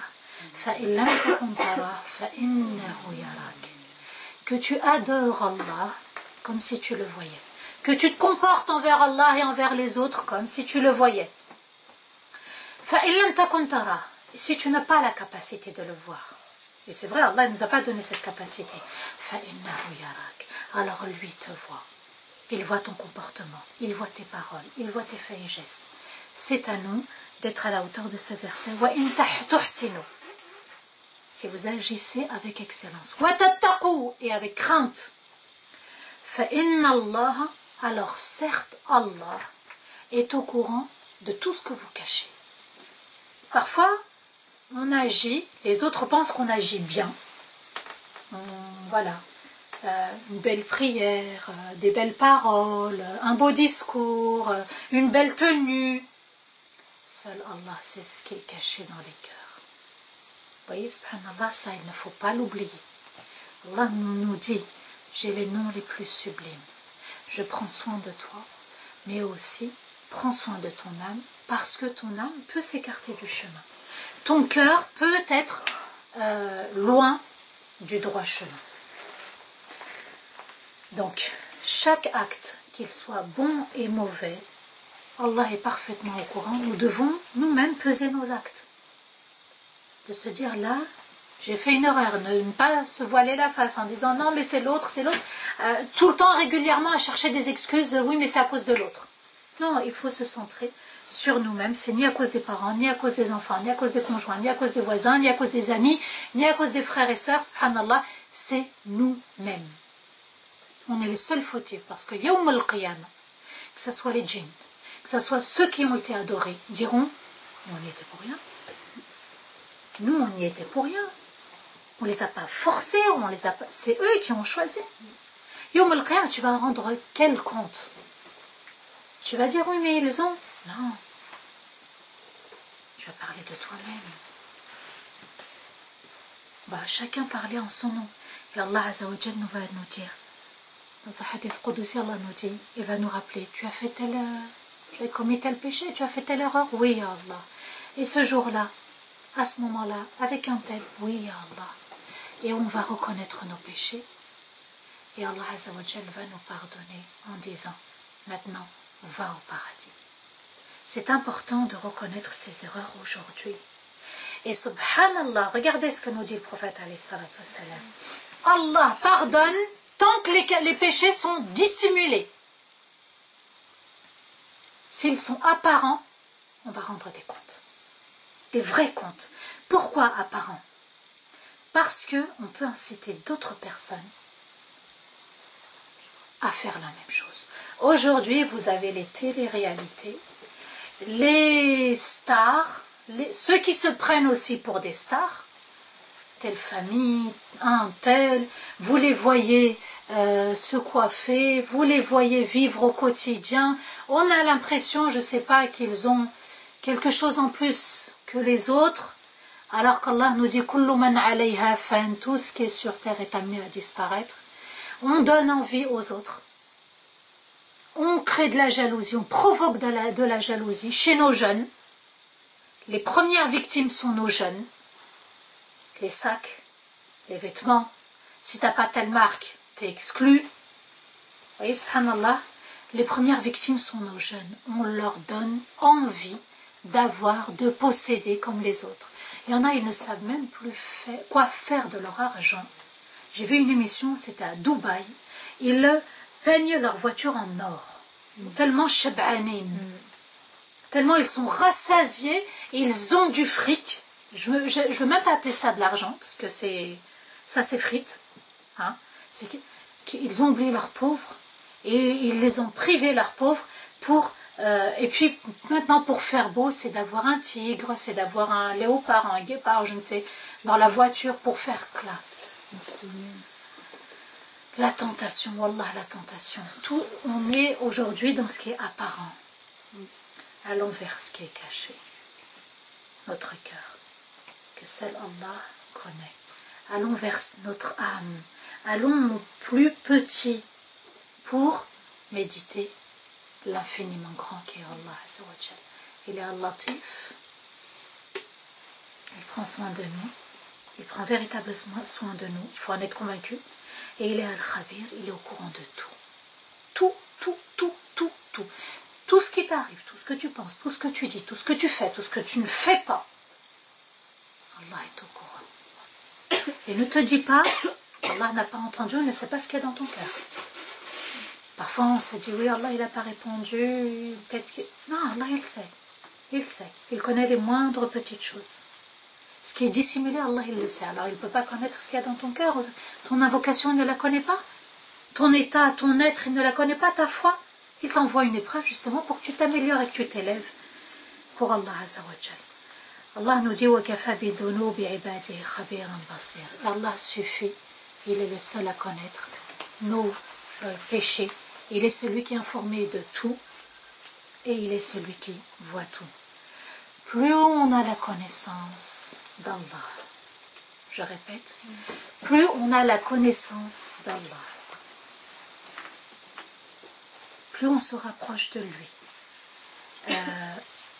S1: فإن لم تكن تراه فإنه يراك. Que tu adores Allah comme si tu le voyais. Que tu te comportes envers Allah et envers les autres comme si tu le voyais. فإن لم تكن تراه. Si tu n'as pas la capacité de le voir. Et c'est vrai, Allah ne nous a pas donné cette capacité. فإنه يراك. Alors lui te voit. Il voit ton comportement, il voit tes paroles, il voit tes faits et gestes. C'est à nous d'être à la hauteur de ce verset. Si vous agissez avec excellence. Et avec crainte. Alors certes, Allah est au courant de tout ce que vous cachez. Parfois, on agit, les autres pensent qu'on agit bien. Voilà. Une belle prière, des belles paroles, un beau discours, une belle tenue. Seul Allah sait ce qui est caché dans les cœurs. Vous voyez, subhanallah, ça, il ne faut pas l'oublier. Allah nous dit, j'ai les noms les plus sublimes. Je prends soin de toi, mais aussi prends soin de ton âme, parce que ton âme peut s'écarter du chemin. Ton cœur peut être loin du droit chemin. Donc, chaque acte, qu'il soit bon et mauvais, Allah est parfaitement au courant. Nous devons nous-mêmes peser nos actes. De se dire, là, j'ai fait une erreur. Ne pas se voiler la face en disant, non, mais c'est l'autre, c'est l'autre. Tout le temps, régulièrement, à chercher des excuses. Oui, mais c'est à cause de l'autre. Non, il faut se centrer sur nous-mêmes. C'est ni à cause des parents, ni à cause des enfants, ni à cause des conjoints, ni à cause des voisins, ni à cause des amis, ni à cause des frères et sœurs. Subhanallah, c'est nous-mêmes. On est les seuls fautifs parce que Yawm al-Qiyamah, que ce soit les djinns, que ce soit ceux qui ont été adorés, diront, on y était pour rien. Nous, on y était pour rien. On les a pas forcés, c'est eux qui ont choisi. Yawm al-Qiyamah, tu vas rendre quel compte? Tu vas dire, oui, mais ils ont. Non. Tu vas parler de toi-même. Chacun parler en son nom. Et Allah Azza wa Jal nous va nous dire, dans un hadith Qudsi, Allah nous dit, il va nous rappeler, tu as commis tel péché, tu as fait telle erreur, oui, ya Allah. Et ce jour-là, à ce moment-là, avec un tel, oui, ya Allah. et on va reconnaître nos péchés. Et Allah Azza wa Jal va nous pardonner en disant, maintenant, va au paradis. C'est important de reconnaître ses erreurs aujourd'hui. Et subhanallah, regardez ce que nous dit le prophète alayhi salatu wassalam. Allah pardonne tant que les péchés sont dissimulés. S'ils sont apparents, on va rendre des comptes. Des vrais comptes. Pourquoi apparents? Parce qu'on peut inciter d'autres personnes à faire la même chose. Aujourd'hui, vous avez les téléréalités, les stars, ceux qui se prennent aussi pour des stars, telle famille, un tel, vous les voyez se coiffer, vous les voyez vivre au quotidien, on a l'impression, je ne sais pas, qu'ils ont quelque chose en plus que les autres, alors qu'Allah nous dit « Kullu man alayha fan » tout ce qui est sur terre est amené à disparaître. On donne envie aux autres. On crée de la jalousie, on provoque de la jalousie chez nos jeunes. Les premières victimes sont nos jeunes. Les sacs, les vêtements. Si tu n'as pas telle marque, tu es exclu. Vous voyez, subhanallah, les premières victimes sont nos jeunes. On leur donne envie d'avoir, de posséder comme les autres. Il y en a, ils ne savent même plus quoi faire de leur argent. J'ai vu une émission, c'était à Dubaï. Ils peignent leur voiture en or. Tellement shab'anin. Tellement ils sont rassasiés, et ils ont du fric. Je ne veux même pas appeler ça de l'argent, parce que ça s'effrite. Hein? C'est qu'ils ont oublié leurs pauvres, et ils les ont privés, leurs pauvres, et puis maintenant pour faire beau, c'est d'avoir un tigre, c'est d'avoir un léopard, un guépard, je ne sais, dans la voiture pour faire classe. La tentation, wallah, la tentation. Tout, on est aujourd'hui dans ce qui est apparent. Allons vers ce qui est caché. Notre cœur, que seul Allah connaît. Allons vers notre âme. Allons au plus petit pour méditer l'infiniment grand qui est Allah Azza wa Jal. Il est Al-Latif. Il prend soin de nous. Il prend véritablement soin de nous. Il faut en être convaincu. Et il est Al-Khabir. Il est au courant de tout. Tout, tout, tout, tout, tout. Tout ce qui t'arrive, tout ce que tu penses, tout ce que tu dis, tout ce que tu fais, tout ce que tu ne fais pas. Allah est au courant. Et ne te dis pas, Allah n'a pas entendu, il ne sait pas ce qu'il y a dans ton cœur. Parfois on se dit, oui, Allah il n'a pas répondu, peut-être que... Non, Allah il sait. Il sait. Il connaît les moindres petites choses. Ce qui est dissimulé, Allah il le sait. Alors il ne peut pas connaître ce qu'il y a dans ton cœur. Ton invocation, il ne la connaît pas. Ton état, ton être, il ne la connaît pas. Ta foi, il t'envoie une épreuve justement pour que tu t'améliores et que tu t'élèves pour Allah Azza wa Jal. Allah nous dit وَكَفَى بِذُنُوبِ عِبَادِهِ خَبِيرًا بَصِيرًا. Allah suffit, il est le seul à connaître nos péchés. Il est celui qui est informé de tout et il est celui qui voit tout. Plus on a la connaissance d'Allah, je répète, plus on a la connaissance d'Allah, plus on se rapproche de lui.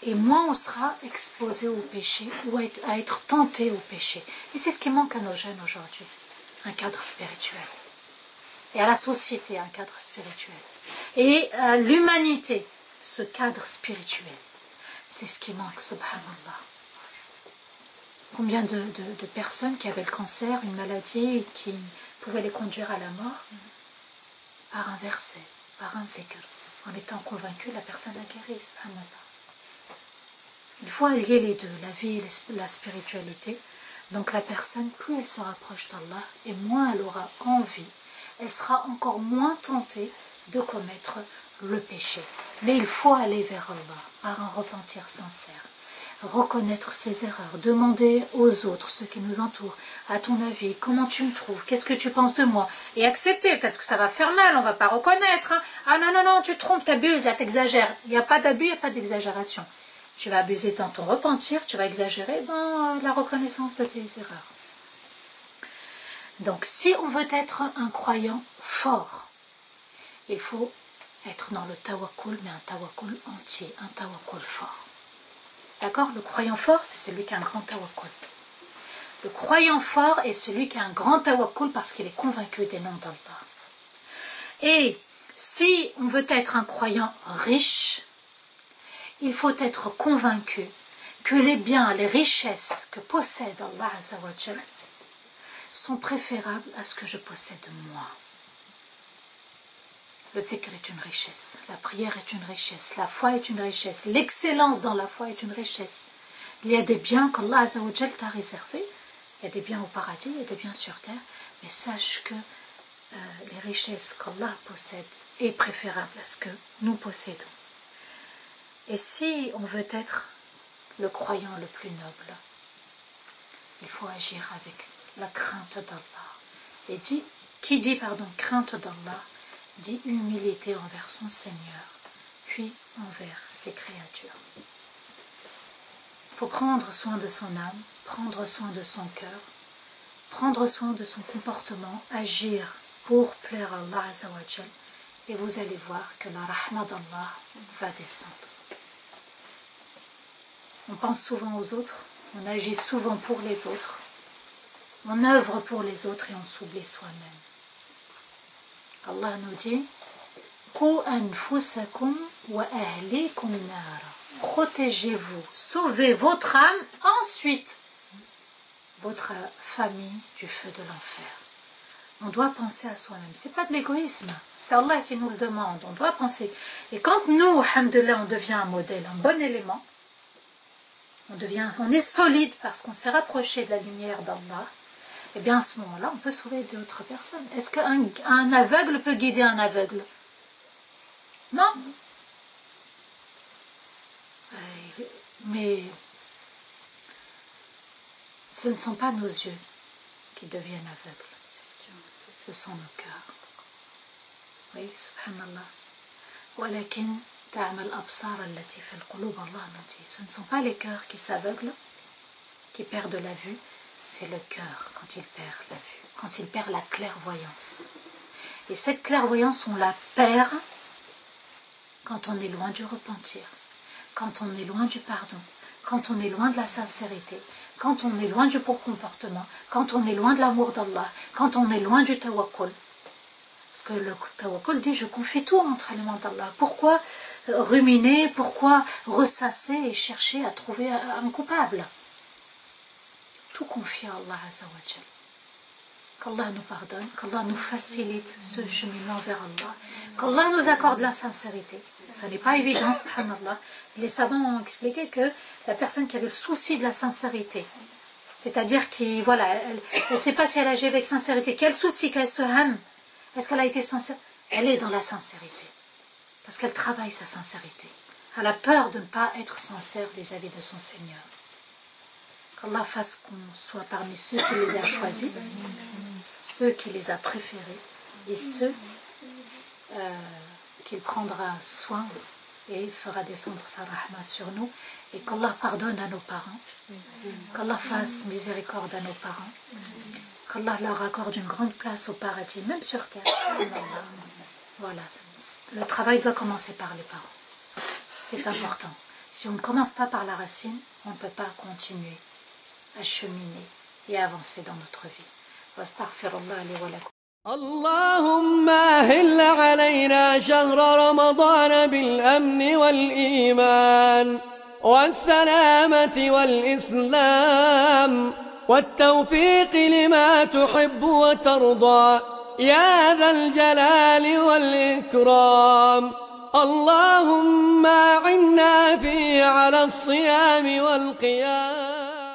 S1: Et moins on sera exposé au péché ou à être tenté au péché. Et c'est ce qui manque à nos jeunes aujourd'hui, un cadre spirituel. Et à la société, un cadre spirituel. Et à l'humanité, ce cadre spirituel. C'est ce qui manque, subhanallah. Combien de personnes qui avaient le cancer, une maladie qui pouvait les conduire à la mort, par un verset, par un dhikr, en étant convaincu, la personne a guéri, subhanallah. Il faut allier les deux, la vie et la spiritualité. Donc la personne, plus elle se rapproche d'Allah, et moins elle aura envie, elle sera encore moins tentée de commettre le péché. Mais il faut aller vers Allah, par un repentir sincère. Reconnaître ses erreurs, demander aux autres, ceux qui nous entourent, à ton avis, comment tu me trouves, qu'est-ce que tu penses de moi, et accepter, peut-être que ça va faire mal, on ne va pas reconnaître, hein. Ah non, non, non, tu te trompes, tu abuses, là tu exagères. Il n'y a pas d'abus, il n'y a pas d'exagération. Tu vas abuser dans ton repentir, tu vas exagérer dans la reconnaissance de tes erreurs. Donc si on veut être un croyant fort, il faut être dans le tawakkul, mais un tawakkul entier, un tawakkul fort. D'accord? Le croyant fort, c'est celui qui a un grand tawakkul. Le croyant fort est celui qui a un grand tawakkul parce qu'il est convaincu des noms d'Allah. Et si on veut être un croyant riche, il faut être convaincu que les biens, les richesses que possède Allah Azza wa Jal sont préférables à ce que je possède moi. Le dhikr est une richesse, la prière est une richesse, la foi est une richesse, l'excellence dans la foi est une richesse. Il y a des biens qu'Allah Azza wa Jal t'a réservés, il y a des biens au paradis, il y a des biens sur terre, mais sache que les richesses qu'Allah possède est préférable à ce que nous possédons. Et si on veut être le croyant le plus noble, il faut agir avec la crainte d'Allah. Et qui dit crainte d'Allah, dit humilité envers son Seigneur, puis envers ses créatures. Il faut prendre soin de son âme, prendre soin de son cœur, prendre soin de son comportement, agir pour plaire à Allah Azza wa Jal, et vous allez voir que la rahma d'Allah va descendre. On pense souvent aux autres, on agit souvent pour les autres, on œuvre pour les autres et on s'oublie soi-même. Allah nous dit « Qu anfusakum wa ahlikum nara » Protégez-vous, sauvez votre âme, ensuite votre famille du feu de l'enfer. On doit penser à soi-même. Ce n'est pas de l'égoïsme, c'est Allah qui nous le demande. On doit penser. Et quand nous, alhamdoulilah, on devient un modèle, un bon élément, on est solide parce qu'on s'est rapproché de la lumière d'Allah, et bien à ce moment-là, on peut sauver d'autres personnes. Est-ce qu'un aveugle peut guider un aveugle? Non. Mais ce ne sont pas nos yeux qui deviennent aveugles, ce sont nos cœurs. Oui, subhanallah. Walakin ta'mal absar allati fil qulub, Allah nous dit. Ce ne sont pas les cœurs qui s'aveuglent, qui perdent la vue, c'est le cœur quand il perd la vue, quand il perd la clairvoyance. Et cette clairvoyance, on la perd quand on est loin du repentir, quand on est loin du pardon, quand on est loin de la sincérité, quand on est loin du bon comportement, quand on est loin de l'amour d'Allah, quand on est loin du tawakkul. Parce que le tawakkul dit, je confie tout entre les mains d'Allah. Pourquoi ruminer, pourquoi ressasser et chercher à trouver un coupable? Tout confier à Allah Azza wa Jal. Qu'Allah nous pardonne, qu'Allah nous facilite ce cheminement vers Allah, qu'Allah nous accorde la sincérité. Ça n'est pas évident, subhanallah. Les savants ont expliqué que la personne qui a le souci de la sincérité, c'est-à-dire qui, voilà, elle ne sait pas si elle agit avec sincérité, quel souci, qu'elle se ham, est-ce qu'elle a été sincère? Elle est dans la sincérité, parce qu'elle travaille sa sincérité. Elle a peur de ne pas être sincère vis-à-vis de son Seigneur. Qu'Allah fasse qu'on soit parmi ceux qui les a choisis, ceux qui les a préférés, et ceux qu'il prendra soin et fera descendre sa rahma sur nous, et qu'Allah pardonne à nos parents, qu'Allah fasse miséricorde à nos parents, qu'Allah leur accorde une grande place au paradis, même sur terre. Voilà, le travail doit commencer par les parents. C'est important. Si on ne commence pas par la racine, on ne peut pas continuer à cheminer et avancer dans notre vie. Wastaghfirullah li wa lakum.
S2: اللهم أهل علينا شهر رمضان بالأمن والإيمان والسلامة والإسلام والتوفيق لما تحب وترضى يا ذا الجلال والإكرام. اللهم أعنا فيه على الصيام والقيام.